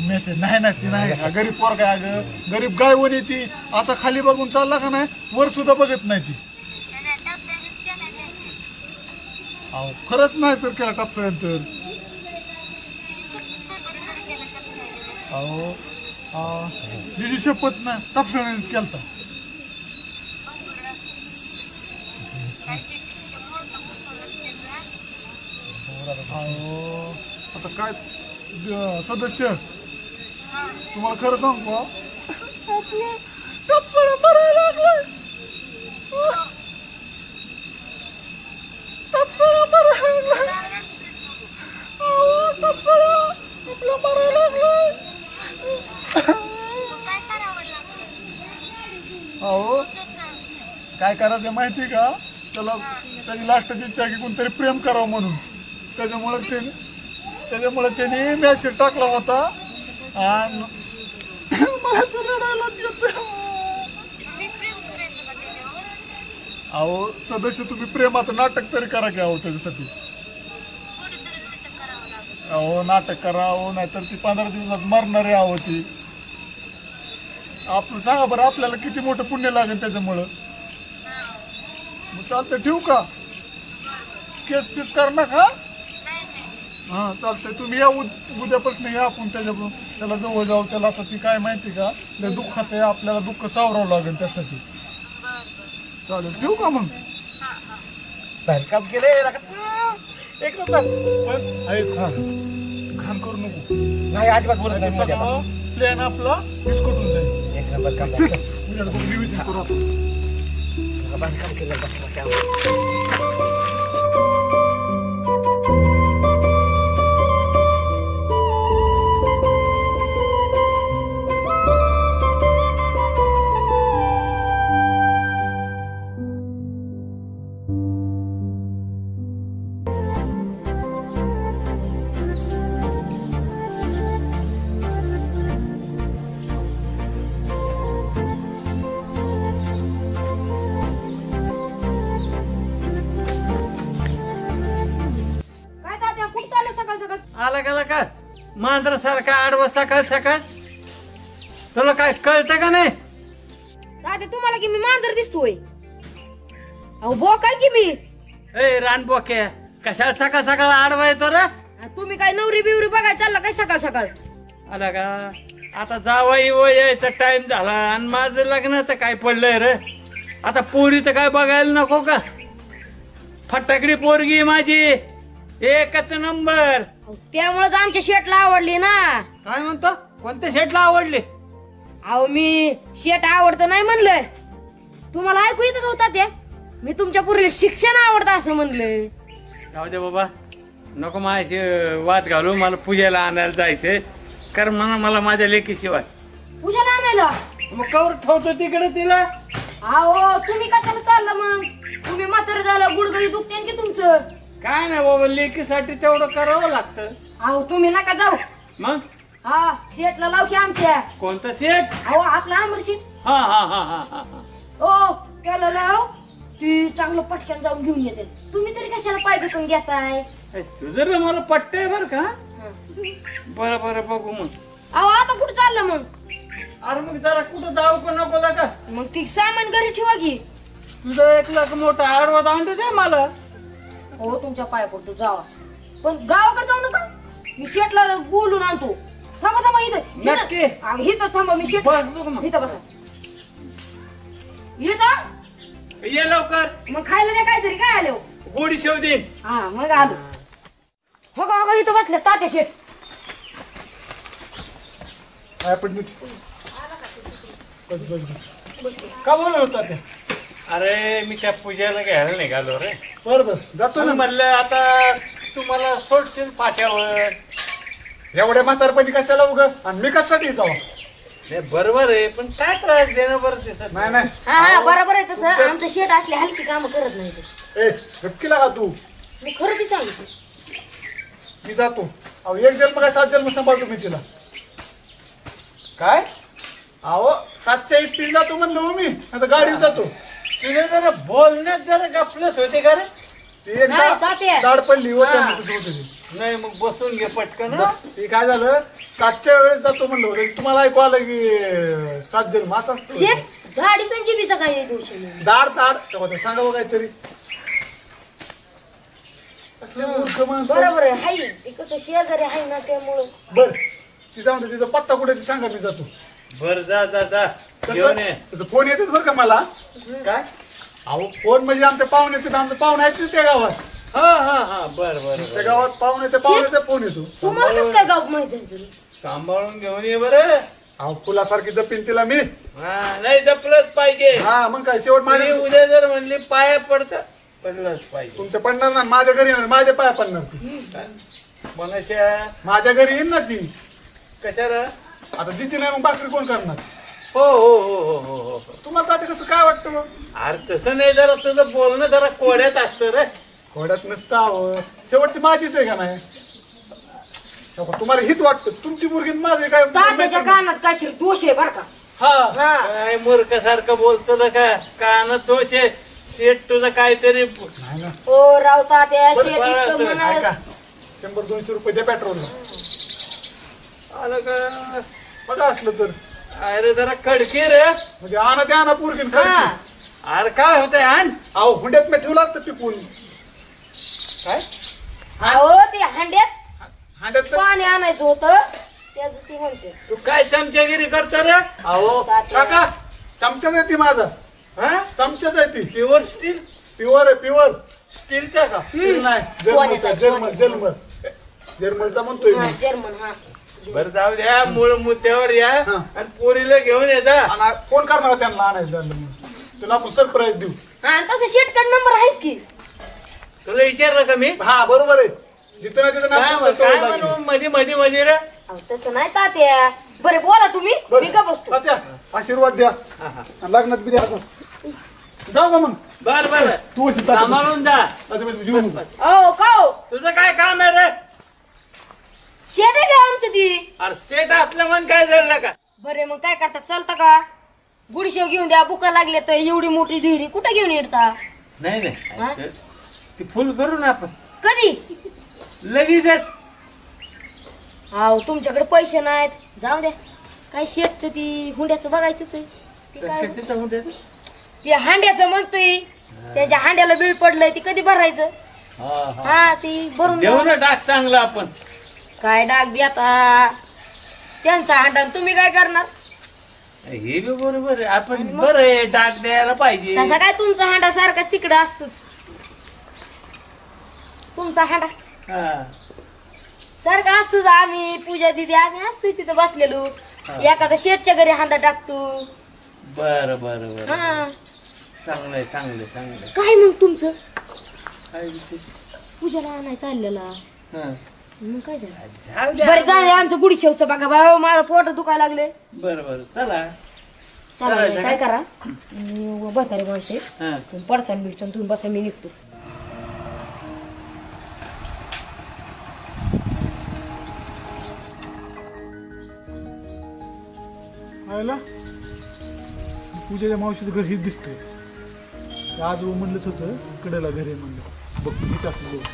मेसेज नाही ना, ती नाही गरीब पोर काय, अगं गरीब गाय वन ती असा खाली बघून चालला का नाही, वर सुद्धा बघत नाही ती. अहो खरंच नाही तर केला टापसळ्यानंतर. अहो जिजी शपथ ना टापसळ्यानेच केलता. अहो आता काय सदस्य तुम्हाला खरं सांगू, टापसळा मारायला लागलाय. टापसळा मारायला लागलाय. अहो टापसळा आपला मारायला लागलाय. अहो काय करायचं माहिती का, त्याला त्याची लास्टची इच्छा की कोणतरी प्रेम करावं म्हणून. त्याच्यामुळे त्याने मेसेज टाकला होता आणि मला तर रडायलाच येतं. अहो सदस्य तुम्ही प्रेमाचं नाटक तरी करा की अहो त्याच्यासाठी. अहो नाटक करा अहो, नाहीतर ती 15 दिवसात मरणार आहे अहो ती. आपण सांगा बरं आपल्याला किती मोठं पुण्य लागेल त्याच्यामुळं. मग चालतंय ठेवू का? केस पीस कर ना का? हा चालतंय, तुम्ही या उद्यापासून या आपण त्याला जवळ जाऊ. त्याला आता ती काय माहिती का, लय दुःखात आहे, आपल्याला दुःख सावरावं लागेल त्यासाठी. चालेल ठेवू का मग? बाहेर काम केले एक नंबर. पण ऐक हा, घाण करू नको. नाही अजिबात बोलत नाही. सगळं प्लॅन आपला डिस्कटून जाईल. एक नंबर काम चल उद्या बघू, नियोजन करू आपण. बाहेर काम केलं. आला गेला का मांजरा सारखा आडवा सकाळ सकाळ, तुला काय कळतं का नाही? दादा तुम्हाला की मी मांजर दिसतोय? अहो बो काय की मी ए रानबोके, कशाला सकाळ सकाळ आडवा येतो रे? तुम्ही काय नवरी बिवरी बघाय चालला काय सकाळ सकाळ? आला का आता जावाई व यायचा टाइम झाला आणि माझं लग्न तर काय पडलंय रे. आता पोरीचं काय बघायला नको का? फटाकडी पोरगी माझी एकच नंबर. त्यामुळेच आमच्या शेटला आवडली ना. काय म्हणतो? कोणत्या शेटला आवडली? अहो मी शेट आवडतं नाही म्हणलं, तुम्हाला ऐकू येतं का होता ते? मी तुमच्या पुरीला शिक्षण आवडतं असं म्हणलं. जाऊ दे बाबा, नको माझ्याशी वाद घालू. मला पूजेला आणायला जायचंय, कारण म्हणा मला माझ्या लेकीशिवाय. पूजाला आणायला? मग कवर ठेवतो तिकडे तिला. अहो तुम्ही कशाला चालला मग? तुम्ही म्हातारं झालं, गुडघडी दुखते की तुमचं. काय नाही बाबा, लेकीसाठी तेवढं करावं लागतं. अहो तुम्ही नका जाऊ. मग हा शेटला लाव की आमच्या. कोणता शेट? अहो आपला अमर शेट. हा हा हा हा हा. ओ त्याला लाव, ती चांगलं पटकन जाऊन घेऊन येते. तुम्ही तरी कशाला पाय दुखून घेताय? तुझं रे मला पटतंय बर का. बरं बरं बघू मग. अहो आता कुठं चाललं मग? अरे मग जरा कुठं जाऊ का नको का? मग ती सामान घरी ठेवा की. तुझा 1 लाख मोठा आडवा दांडू दे मला. हो तुमच्या पाय पडतो जावा, पण गावाकडे जाऊ नका. मी शेटला बोलून आणतो. थांबा थांबा इथं नक्की? इथं थांबा. मी शेट इथं बसा. इथं ये लवकर. मग खायला द्या काहीतरी. काय आले हो? गोडी शेव दे. हा मग आलो. हो का इथं बसले तात्या शेट. आपण बस बस बस का बोलत होता ते? अरे मी त्या पूजेला घ्यायला निघालो रे. बरं बरं जातो ना. म्हणलं आता तुम्हाला सोडतील पाट्यावर. एवढ्या म्हातारपणी कशाला उग आणि मी कशासाठी जावा? नाही बरोबर आहे, पण काय त्रास देणं बरं दिसत नाही नाही हा बरोबर आहे तसं. आमचं शेट असले हलकी कामं करत नाही ते. ए नक्कीला का तू? मी खरं ती सांगितलं. मी जातो. अहो 1 जन्म काय 7 जन्म सांभाळतो मी तिला. काय? अहो 7च्या इष्टीला जातो म्हणलं हो मी. आता गाडीत जातो. तुझे जरा बोलण्यात जरा गपलत होते का रे? ते नाही, तात्या. दाड पडली होतं हा. तसं होतं ते. नाही मग बसून घे पटकन. ते काय झालं 7च्या वेळेस जातो म्हणलं होतं. तुम्हाला ऐकू आलं की 7 जन्म असा असतो. शेट गाडीचा जिबीचा काय आहे दिवशी? दाड दाड तेव्हा सांगावं काहीतरी. असले मूर्ख माणसं. बरोबर आहे. हाय ते कसं शेजारी आहे ना त्यामुळं. बर ती जाऊन दे, तिचा पत्ता कुठे ते सांगा मी जातो. बर जा जा जा घेऊन ये. तसं फोन येतात बरं का मला. काय अहो फोन म्हणजे आमच्या पाहुण्याचे आमचं पाहुणे आहेत ना त्या गावात. हा हा हा बर बर त्या गावात पाहुण्याचा फोन येतो. तुम्हाला कसं काय गाव माहिती आहे तुला? सांभाळून घेऊन ये बरं. अहो फुलासारखी जपीन तिला मी. हा नाही जपलंच पाहिजे. हा मग काय शेवट माझी माझ्या उद्या जर म्हणली पाया पडलंच पाहिजे. तुमच्या पडणार ना माझ्या घरी येणार. माझ्या पाया पडणार ती. कोणाच्या माझ्या घरी येईन ना ती. कशाला? आता जिची नाही मग भाकरी कोण करणार? हो हो हो हो हो हो. तुम्हाला आता कसं काय वाटतं मग? अरे तसं नाही, जरा तुझं बोलणं जरा कोड्यात असतं रे. घोड्यात नसतं हवं. शेवट ती माझीच आहे का नाही? तुम्हाला हीच वाटतं तुमची मुलगी माझे काय? तात्याच्या कानात काहीतरी दोष आहे बरं का? हा हा काय मूर्खासारखं बोलतो ना का? कानात दोष आहे. शेट तुझं काहीतरी नाही ना. ओ राव तात्या बरं, शेट बरं, इतकं बरं, म्हणाल. ऐका 100-200 रुपये द्या पेट्रोलला. आलं का बघा असलं तर. अरे जरा खडकी रे. म्हणजे आणा त्या आणा पोरगीन हा खर्च. अरे काय होतंय आण. अहो हुंड्यात मी ठेवला असतं पिकून. काय अहो ते हांड्यात हांड्यात तर- पाणी आणायचं होतं त्याचं ती म्हणते. तू काय चमचागिरी करतो रे? अहो काका चमचाच आहे ती माझा. हा चमचाच आहे ती. Pure steel. प्युअर आहे प्युअर. स्टीलचा का? स्टील नाही सोन्याचा, जर्मल जर्मलचा म्हणतोय हा मी. जर्मन हा. बरं जाऊ द्या, मूळ मुद्द्यावर या हा. आणि पोरीला घेऊन येता. आणि कोण करणार त्यांना आणायचं तुला आपण सरप्राईज देऊ. हा आणि तसं शेटकड नंबर आहेच की. तुला विचारलं का मी? हा बरोबर आहे. जिथं ना तिथं काय नाव काय म्हणू मध्ये मध्ये मध्ये रे? अहो तसं नाही तात्या. बरं बोला तुम्ही मी का बसतो. तात्या आशीर्वाद द्या. आणि लग्नात बी द्या असं. जाऊ का मग? बर बर तू अशी तात्या सांभाळून जा. बस. जीव नको. अहो का हो तुझं काय काम आहे रे? शेट आहे का आमचं ती? अरे सेट असलं म्हण काय झालं का? बरे मग काय करता चालतं का? गुडशेव घेऊन द्या. बुका लागले तर एवढी मोठी डिरी कुठं घेऊन येता? नाही हा? नाही ती फुल करू ना आपण कधी? लगेचच. अहो तुमच्याकडे पैसे नाहीत. जाऊ द्या. काय शेटचं ती हुंड्याचं बघायचंच आहे. ती काय कशाचं म्हणते? ती हांड्याचं म्हणतोय. त्यांच्या हांड्याला बिल पडलंय ती कधी भरायचं? हा ती भरून देऊ द्या. ना डाक चांगला आपण. काय डाग द्या त्यांचा हांडा आणि तुम्ही काय करणार? हे बी बरोबर आहे. आपण बरं आहे डाक द्यायला पाहिजे. तसा काय तुमचा हांडा सारखा तिकडं असतोच. तुमचा हांडा हा. सारखा असतोच. आम्ही पूजा दिदी आम्ही असतो तिथं बसलेलो. एखादा शेटच्या घरी हांडा टाकतो. बरं बरं बरं हा चांगलंय चांगलंय चांगलंय. काय मग तुमचं काय विषय? पूजाला आणायला चाललेला हा. मग काय झालं? जाऊ द्या. बरं जाऊया आमचं गुढी शेवचं बघा बाबा. मला पोट दुखायला लागले. बरं बरं चला. चालेल काय करा बसारे माणसे हा. पडचाल बिडचाल तुम्ही बसा मी निघतो. आयला पूजेच्या मावशीचं घर हेच दिसतंय. आज म्हणलंच होतं कडेला घर आहे म्हणलं. बघ हीच असं बघ.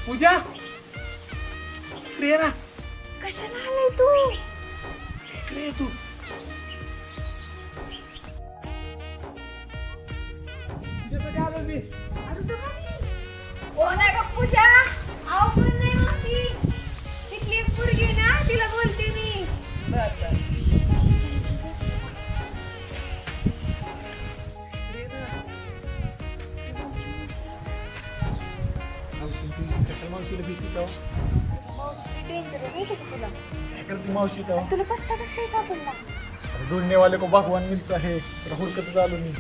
पूजा इकडे ये ना. कशाला आलाय तू? इकडे ये तू. तुझ्यासाठी आलो मी. ओ नाही का पूजा? अहो पण नाही मावशी. तिथली एक पोरगी ना तिला बोलते मी. करती मावशी तेव्हा तुला पत्ता कसं काय सापडला? ढूंढने वाले को भगवान मिलता है हुडकत आलो मी.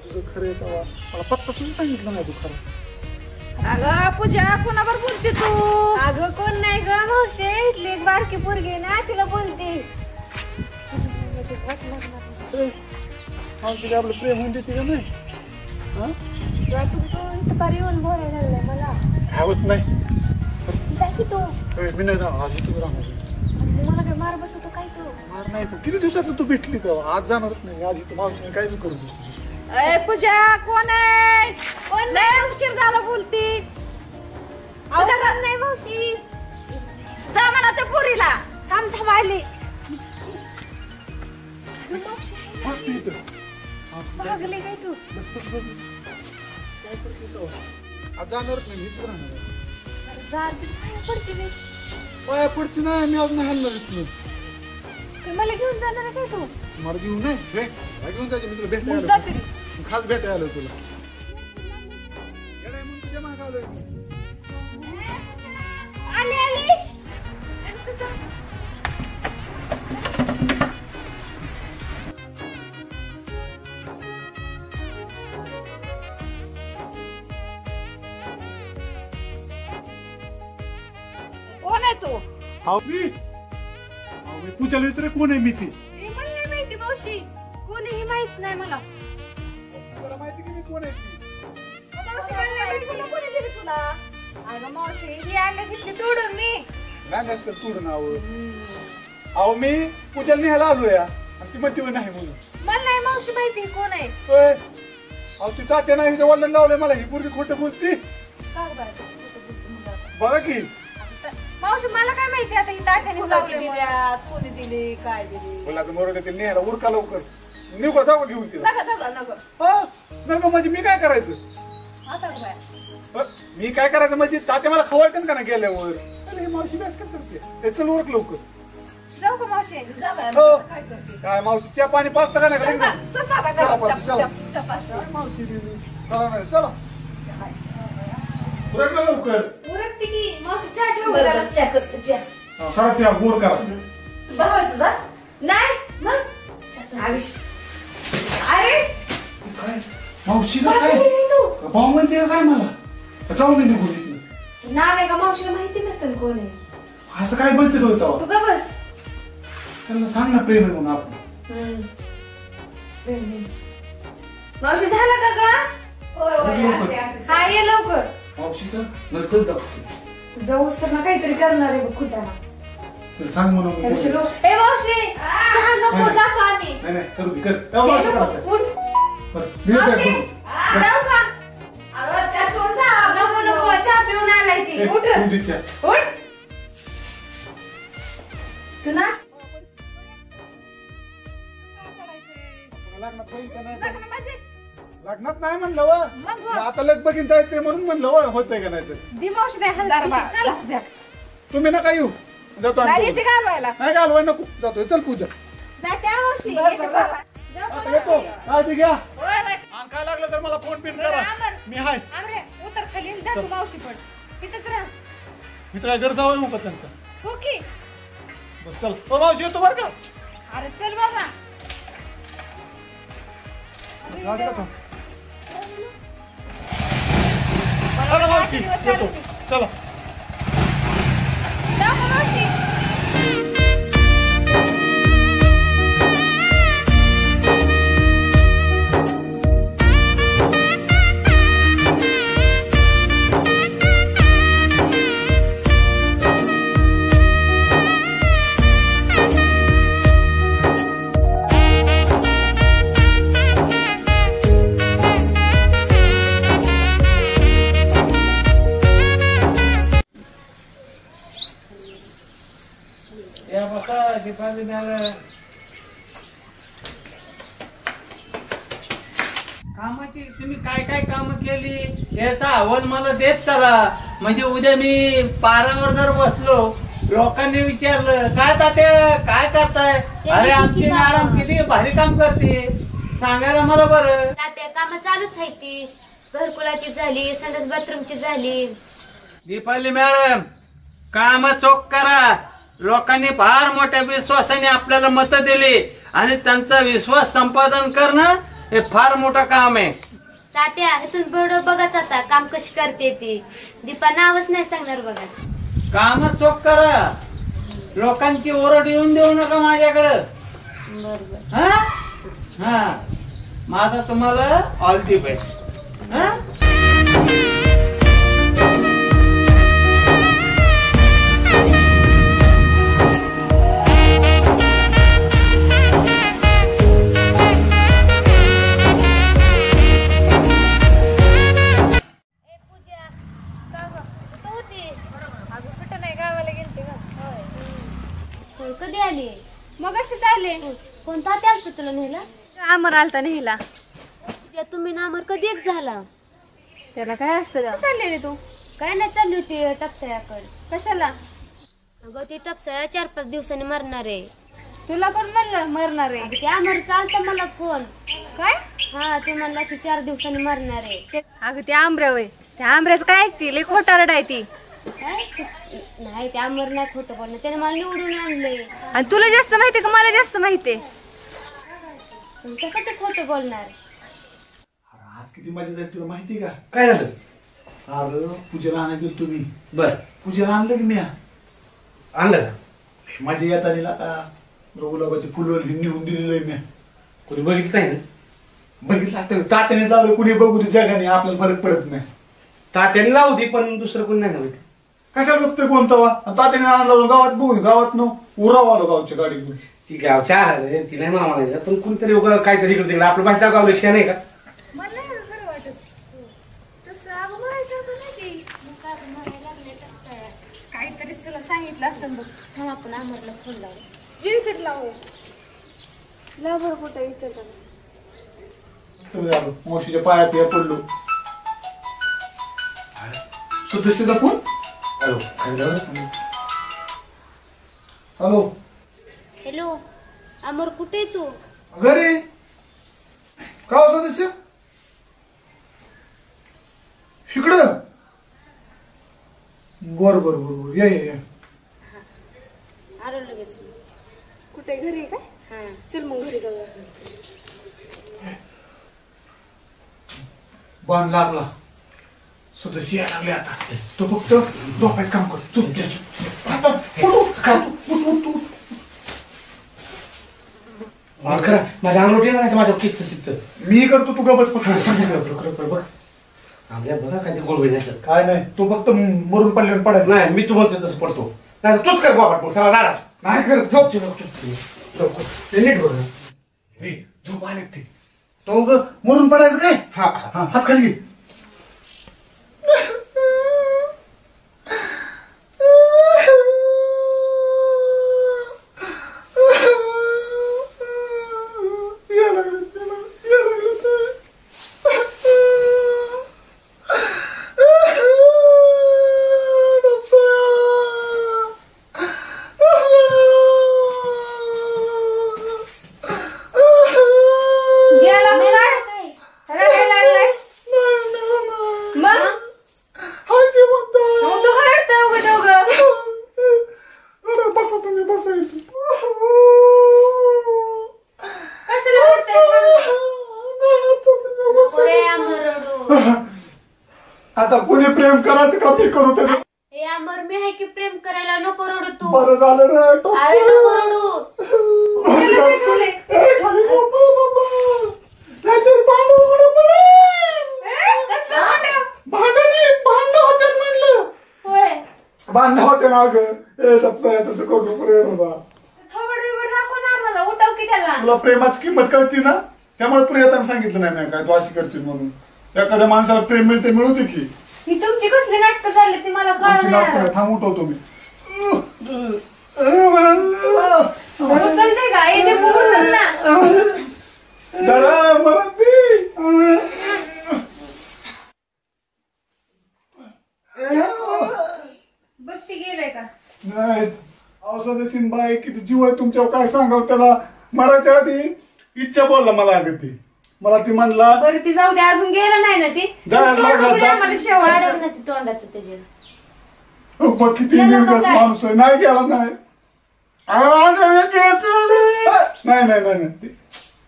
तुझं खरं आहे तेव्हा मला पत्ता सुद्धा सांगितलं नाही तू खरं. अगं पूजा कोणावर बोलते तू? अगं कोण नाही ग मावशे, इथली एक बारकी पोरगी आहे ना, तिला बोलते. मावशी काय आपलं प्रेम होऊन देते का नाही? हा इथं पारी येऊन बोलायला लागलाय मला. काय होत नाही. जा की तू. मी नाही जाणार आज तू राहणार. मला काय मार बसवतो काय तू? मार नाही तू किती दिवसात तू भेटली तेव्हा आज जाणारच नाही. आज इथं मावशीने काहीच करू दे. अय पूजा कोण आहे? कोण लय उशीर झाला बोलती. अवघड नाही मावशी. जा म्हणा त्या पुरीला. थांब आली. बस तू इथं. भागले काय तू? काय करते तेव्हा? आज जाणारच नाही मीच राहणार. जा पाया पडते मी. पाया पडते नाही मी आज नाही हलणार इथून. मला घेऊन जाणार काय तू? मला घेऊन नाही घेऊन जायचे मी तुला मग भेटायला जाते मी. खास भेटायला आलो तुला. म्हणून तुझ्या मागे आलोय मी. आली. कोण आहे तू? मी पूजाला विचार कोण आहे मी ती. मला नाही माहिती मावशी, कोणीही माहित नाही मला. तुला माहिती की मी कोण आहे ती. मावशी मला नाही माहिती, तुला कोणी दिली तुला? अगं मावशी, ही अंड्या घेतली तोडून मी. नाही नाही तर तुझं नाव अहो मी पूजाला न्यायला आलोय आणि ती म्हणते नाही म्हणून. मला नाही मावशी माहिती कोण आहे. होय. अहो ती तात्या नाही हिचं वल्लन लावलंय मला ही पूर्वी खोटं बोलती. बघा की मावशी मला काय माहिती आता ही तात्याने लावली मला. कोणी दिली काय दिली? बोलाचं मरून येतील न्यायला उरका लवकर निघू का जाऊ घेऊन तिला. नको नको म्हणजे मी काय करायचं. मी काय करायचं म्हणजे तात्या मला खवळते का ना गेल्यावर. हे मावशी बॅस काय करते हे चल उरक लवकर. जाऊ का मावशी? हो. काय मावशी चहा पाणी पाचता का नाही चला मावशी चला नाही चला उरक ना लवकर. उरकते की मावशी, चहा ठेव. सारा चहा गोड करा. भाऊ आहे तुझा? नाही मग अरे काय मावशीला काय भाऊ म्हणते काय मला जाऊ मी निघून इथनं. नाही का मावशीला माहिती नसेल कोण आहे. असं काय म्हणते तो तू का बस. त्यांना सांग ना प्रेम आहे म्हणून आपण. मावशी झाला का गा? हा ये लवकर. मावशीचा नरकल दाखवतो. जाऊस तर ना काहीतरी करणार आहे बघ खुटाना. तर सांग म्हणून ए मावशी, चहा नको, जातो आम्ही. नाही नाही करू दे कर तेव्हा मावशी करायचं. उठ. बरं, मी काय मावशी, करू? जाऊ का? चहा पिऊन जा. नको चहा पिऊन आलाय ती. ए, उठ तू दे चहा. उठ. तू ना लग्नात होईल का नाही? लग्न म्हणजे? लग्नात नाही म्हणलं व. मग आता लग बघीन जायचंय म्हणून म्हणलं व होतंय का नाही तर. दी मावशी काय हलदार बा. चला. तुम्ही नका येऊ जातो नाही आम्ही. येते घालवायला. नाही घालवाय नको जातोय चल पूजा. नाही त्या मावशी. बरं. जाऊ का आता येतो मावशी? काळजी घ्या. होय बाई. आणि काय लागलं तर मला फोन पिन बरं, करा आमर. मी हाय. आमरे उतर खाली आणि जा तू मावशी पण. तिथंच राहा. इथं काय गरज हवं का त्यांचा. हो की? बरं चल हो मावशी येतो बरं का. अरे चल बाबा. गाडी का तो? चला मावशी येतो चला. जाऊ का मावशी? गावाची तुम्ही काय काय कामं केली याचा अहवाल मला देत चला. म्हणजे उद्या मी पारावर जर बसलो लोकांनी विचारलं काय तात्या काय करताय, अरे आमची मॅडम किती भारी काम करते सांगायला मला बरं. तात्या कामं चालूच आहे ती, घरकुलाची झाली, संडास बाथरूमची झाली. दीपाली मॅडम काम चोख करा. लोकांनी फार मोठ्या विश्वासाने आपल्याला मतं दिली आणि त्यांचा विश्वास संपादन करणं हे फार मोठं काम आहे. तात्या इथून पुढे बघाच आता काम कशी करते ती. दीपा नावच नाही सांगणार बघा. काम चोख करा. लोकांची ओरड येऊन देऊ नका माझ्याकडं. बरोबर. हा हा माझा तुम्हाला ऑल दी बेस्ट. हा कधी आली? मग अशी चालले. कोणता त्याला तुला नेला? आमर आलता नेहला. तुम्ही नामर कधी एक झाला? त्याला काय असतं? चाललेली तू? काय नाही चालली होती टपसळ्याकडे. कशाला? अगं ती टपसळ्या 4-5 दिवसांनी मरणार आहे. तुला कोण म्हणलं मरणार आहे? ते आमर चालतं मला फोन. काय? हा ते म्हणला ती 4 दिवसांनी मरणार आहे. अगं ते आंब्रे वय, त्या आंब्याचं काय ऐकते लई खोटारड आहे ती. काय नाही ते आमर नाही खोटं बोलणं, त्याने मला निवडून आणले. आणि तुला जास्त माहितीये का मला जास्त माहितीये? कसं ते खोटं बोलणार? आज किती मजा जाईल तुला माहिती का? काय झालं? अरे पूजेला आणायला गेलो तुम्ही. बर पूजेला आणलं की मी आणलं का? माझी येत आली का गुलाबाचे फुलं नेऊन दिलेलं आहे मी. कोणी बघितलं नाही ना? बघितलं आता तात्याने लावलं कुणी बघू दे जगाने आपल्याला फरक पडत नाही. तात्याने लावू दे पण दुसरं कोणी नाही नव्हतं. कशाला बघतोय कोणता वा तात्याने आणलं गावात बघू गावात न उराव आलो गावच्या गाडीतून. ती गावच्या आहे ती नाही मामा नाही पण कुणीतरी उगा काहीतरी इकडे तिकडे आपलं माहिती गावलं शिया नाही का? मला नाही बरं वाटत. तसं अगं म्हणायचं होतं ना की काहीतरी तुला सांगितलं असं बघ. थांब आपण आमरला फोन लावू. जिरीकडे लावू. लाव बरं कुठं विचारताना. मावशीच्या पायात पडलो. सदस्यचा फोन. हॅलो हॅलो हॅलो अमर कुठे आहे तू? घरी का हो सदस्य इकडं. बर बर बर बर या या आलो लगेच. कुठे घरी आहे का? हा चल मग घरी जाऊया. बांध लागला. सदस्य यायला लागले आता. तो फक्त झोपायचं काम कर. चुप खरं माझ्या अंगलोटी नाही माझ्या किचचं मी करतो तू गबस बघ आमल्या बघा काहीतरी गोळ नाही. काय नाही तो फक्त मरून पडल्यावर पडायचं नाही मी तू म्हणतो तसं पडतो. नाही तूच कर बाबा सगळा नाराज नाही कर. झोप नीट बघ. झोप आले ते तो मरून पडायचं काय. हा हात खाली घे. आता कोणी प्रेम करायचं का मी करू तरी. ए अमर मी आहे की प्रेम करायला. नको रडू तू. बरं झालं रे. अरे नको रडू. बांधणं होते ना ग. सप्ताह तसं करू नको रे बाबा. तुला प्रेमाची किंमत कळती ना त्यामुळे तुला येताना सांगितलं नाही मी काय तू अशी करशील म्हणून. एखाद्या माणसाला प्रेम मिळते मिळवते की. ही तुमची कसली नाटकं झाली ती मला आमची नाटकं कळलं. थांब उठवतो मी. उचलते का? येते पूर्ण ना. जरा मरत बाई किती जीव आहे तुमच्यावर, काय सांगावं त्याला. मराठीच्या आधी इच्छा बोलला मला अगं ती. मला ती म्हणला बरं ती जाऊ दे, अजून गेलं नाही ना ती. जायला लागला, तोंड जा. आम्हाला शेवट. वाढव ना ते तोंडाचं त्याचे. बघ किती गेला का निर्गस काय? माणूस आहे. नाही गेला नाही. नाही नाही नाही नाही.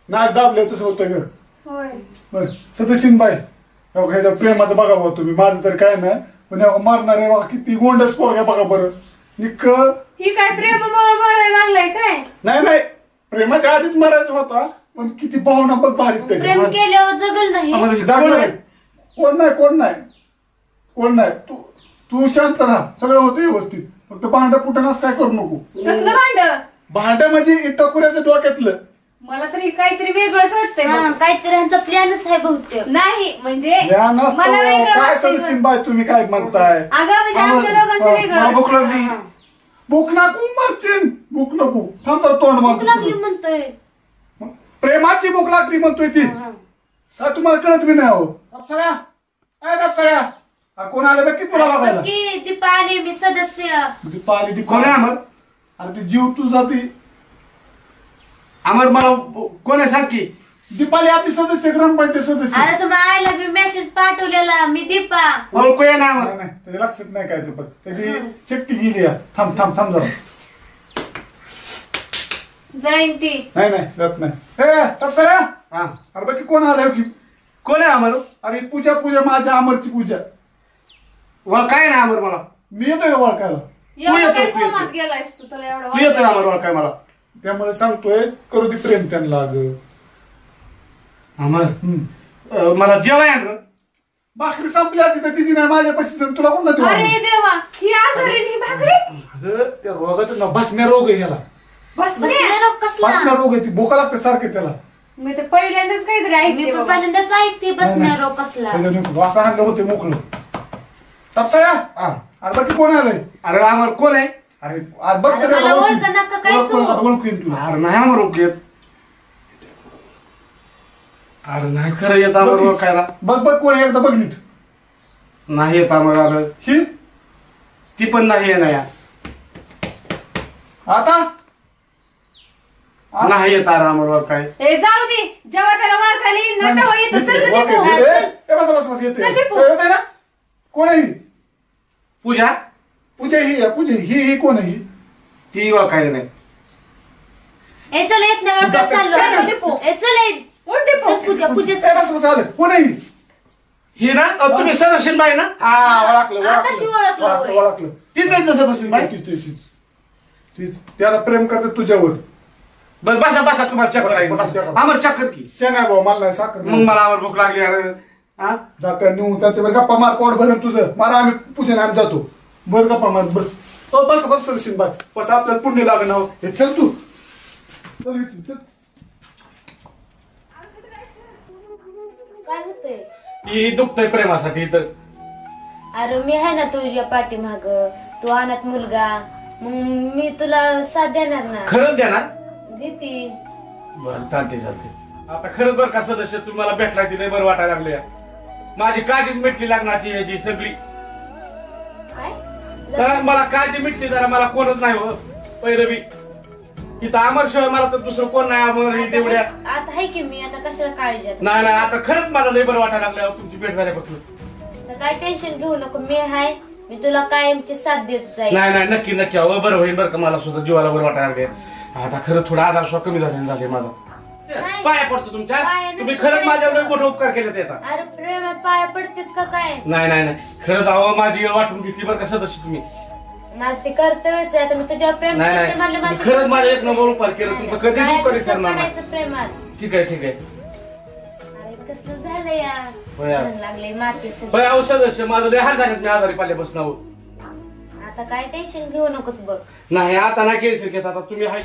नाक दाबलं तसं होतं ग. होय. बरं सदस्यन बाई ह्याच्या प्रेमाचं बघा भाऊ तुम्ही. माझं तर काय नाही, पण मारणार आहे बघा किती गोंडस पोरग बघा बरं. निक ही काय प्रेम मारायला लागलाय काय? नाही नाही, प्रेमाच्या आधीच मरायचं होता, पण किती भावना बघ भारी प्रेम त्याच्या. केल्यावर जगल नाही. जागलं नाही. कोण नाही कोण नाही कोण नाही. तू शांत राहा, सगळं होतं व्यवस्थित. फक्त भांड फुटणास काय करू नको. कसलं भांड? भांड म्हणजे टकुऱ्याचं डोक्यातलं. मला तरी काहीतरी वेगळंच वाटतंय हा, बघ. काहीतरी ह्यांचा प्लॅनच आहे बहुतेक. नाही म्हणजे या नसतं. मला वेगळं काय वाटतंय सदस्यन गं. बाई तुम्ही काय म्हणताय. अगं म्हणजे आमच्या दोघांचं वेगळं मला भूक वाटतंय. लागली. भूक नको मरचीन. भूक नको. थांब तर तोंड भूक लागली मारतो. म्हणतोय. प्रेमाची भूक लागली म्हणतोय ती. काय तुम्हाला कळत बी नाही. हो डॉक्टऱ्या, काय डॉक्टऱ्या, कोण आलं बघ की तुला बघायला. की दीपा आली, मी सदस्य. दीपा आली. ती कोण आहे अमर? अरे ती जीव तुझा ती अमर मला कोण आहे सांग की. दीपाली आपली सदस्य, ग्रामपंचायत सदस्य. अरे तुम्ही आयला बी मेसेज पाठवलेला, मी दीपा. ओळखू या ना अमर. नाही नाही, त्याच्या लक्षात नाही काय ते, पण त्याची शक्ती गेली या. थांब थांब थांब जरा. जाईन ती. नाही नाही जात नाही. हे डॉक्टऱ्या, हा. अरे बघ की कोण आलं की. कोण आहे अमर? अरे पूजा पूजा माझ्या अमरची पूजा. काय ना अमर मला. मी येतोय का ओळखायला. एवढं येतो, काय तू येतो. कोमात गेलायस तू, तुला एवढं तू येतोय वाटतंय? अमर ओळखाय मला. त्यामुळे सांगतोय करू दे प्रेम त्यांना. अगं अमर मला जेवाय आण रं. भाकरी संपली आधी तर तिची नाही माझ्यापाशी, तर तुला कोण अरे देवा, ही आजारी ही भाकरी. अगं त्या रोगाचं ना बसण्या रोग आहे याला. बस बसण्या रोग कसला? बसण्या रोग आहे. ती भोका लागते सारखे त्याला. मी तर पहिल्यांदाच काहीतरी मी ऐकते पण बाबा. पहिल्यांदाच ऐकते बसण्या रोग कसला. त्याच्याने वासा आणलं होते मोकळं. टपसाळ्या, अरे बाकी कोण आलंय. अरे अमर कोण आहे? अरे आज बघ अरे त्याला मला ओळखीन. ओळख नका काय ओळख- तू? ओळख- ओळखू येईन तुला. अरे नाही अमर ओळख येत. अरे नाही खरं येत अमर ओळखायला. बघ बघ कोण आहे, एकदा बघ नीट. नाही येत अमर. अरे ही ती पण नाही येणार या. आता नाही येत अरे अमर ओळखाय. ए जाऊ दे, जेव्हा त्याला वळखायला येईल ना तेव्हा येतं. चल येते, गं दीपू. येते. ए, बस बस बस येते. चल दीपू. येत आहे ना. कोण आहे ही? पूजा पूजा ही आहे, पूजा ही कोण आहे ही? ती ओळखायला नाही. ए चल येत नाही वाटत चाललो. चल गं दीपू. ए चल ये. उठ दीपू. चल पूजा पूजा ए, बस बस आलं. कोण आहे ही? ही ना तुम्ही सदस्यन बाई ना. हा ओळखलं आताशी ओळखलं होय. ओळखलं. तीच आहेत ना सदस्यन बाई. तीच तीच तीच तीच. त्याला प्रेम करते तुझ्यावर. बरं बसा बसा तुम्हाला चक्कर बस, चक्कर. आहे. अमर चक्कर की. ते नाही भाऊ, मला नाही साखर. मग मला अमर भूक लागली अरे. हा जात्या नेऊन त्यांच्यावर गप्पा मार. पोट भरून तुझं मारा. आम्ही पूजेने आम्ही जातो. बस गप्पा मार. बस हो बस बस सरशीन बाय. बस आपल्याला पुण्य लागणार. हे चल तू. चल इथून, चल. काय होतंय? ही दुखतंय प्रेमासाठी तर. अरे मी आहे ना तुझ्या पाठीमाग. तू अनाथ मुलगा, मग मी तुला साथ देणार ना. खरंच द्या ना. देते. बरं चालते चालते. आता खरंच बरं का सदस्य तुम्हाला भेटलाय तिथे बरं वाटायला लागले. माझी काळजीच मिटली लग्नाची याची सगळी. काय? तर मला काळजी मिटली जरा. मला कोणच नाही हो पहिलं बी. इथं अमर शिवाय मला तर दुसरं कोण नाही. अमर ही तेवढ्या. आता आहे की मी आता कशाला काळजी आता? नाही नाही आता खरंच मला लय बरं वाटायला लागलं तुमची भेट झाल्यापासून. तर काय टेन्शन घेऊ नको. मी आहे. मी तुला कायमची साथ देत जाईल. नाही नाही नक्की नक्की अहो बरं होईल बरं का. मला सुद्धा जीवाला बरं वाटायला लागले. आता खरं थोडा आधार स्व कमी झाले माझा. नाही. पाया पडतो तुमच्या. पाया नसतं तुम्ही खरंच माझ्यावर मोठे उपकार केले त्याचा. अरे प्रेमात पाया पडतात का काय? नाही नाही नाही खरंच अहो माझी वेळ वाटून घेतली बरं का सदस्य तुम्ही. माझं ते कर्तव्यच आहे. आता मी तुझ्यावर प्रेम नाही करते नाही म्हणलं तुम्ही खरंच माझ्या एक नंबर उपकार केलं तुमचं. कधी काय उपकार नुसतं करणार नाही. पडायचं प्रेमात. ठीक आहे ठीक आहे. अरे कसलं झालं यार. होय यार. म्हण लागले माती सगळी. होय अहो सदस्य माझं लय हाल झाल्यात मी आजारी पाल्यापासून अहो. आता काय टेन्शन घेऊ नकोस बघ. नाही आता नाही केलं शकत. आता तुम्ही हाय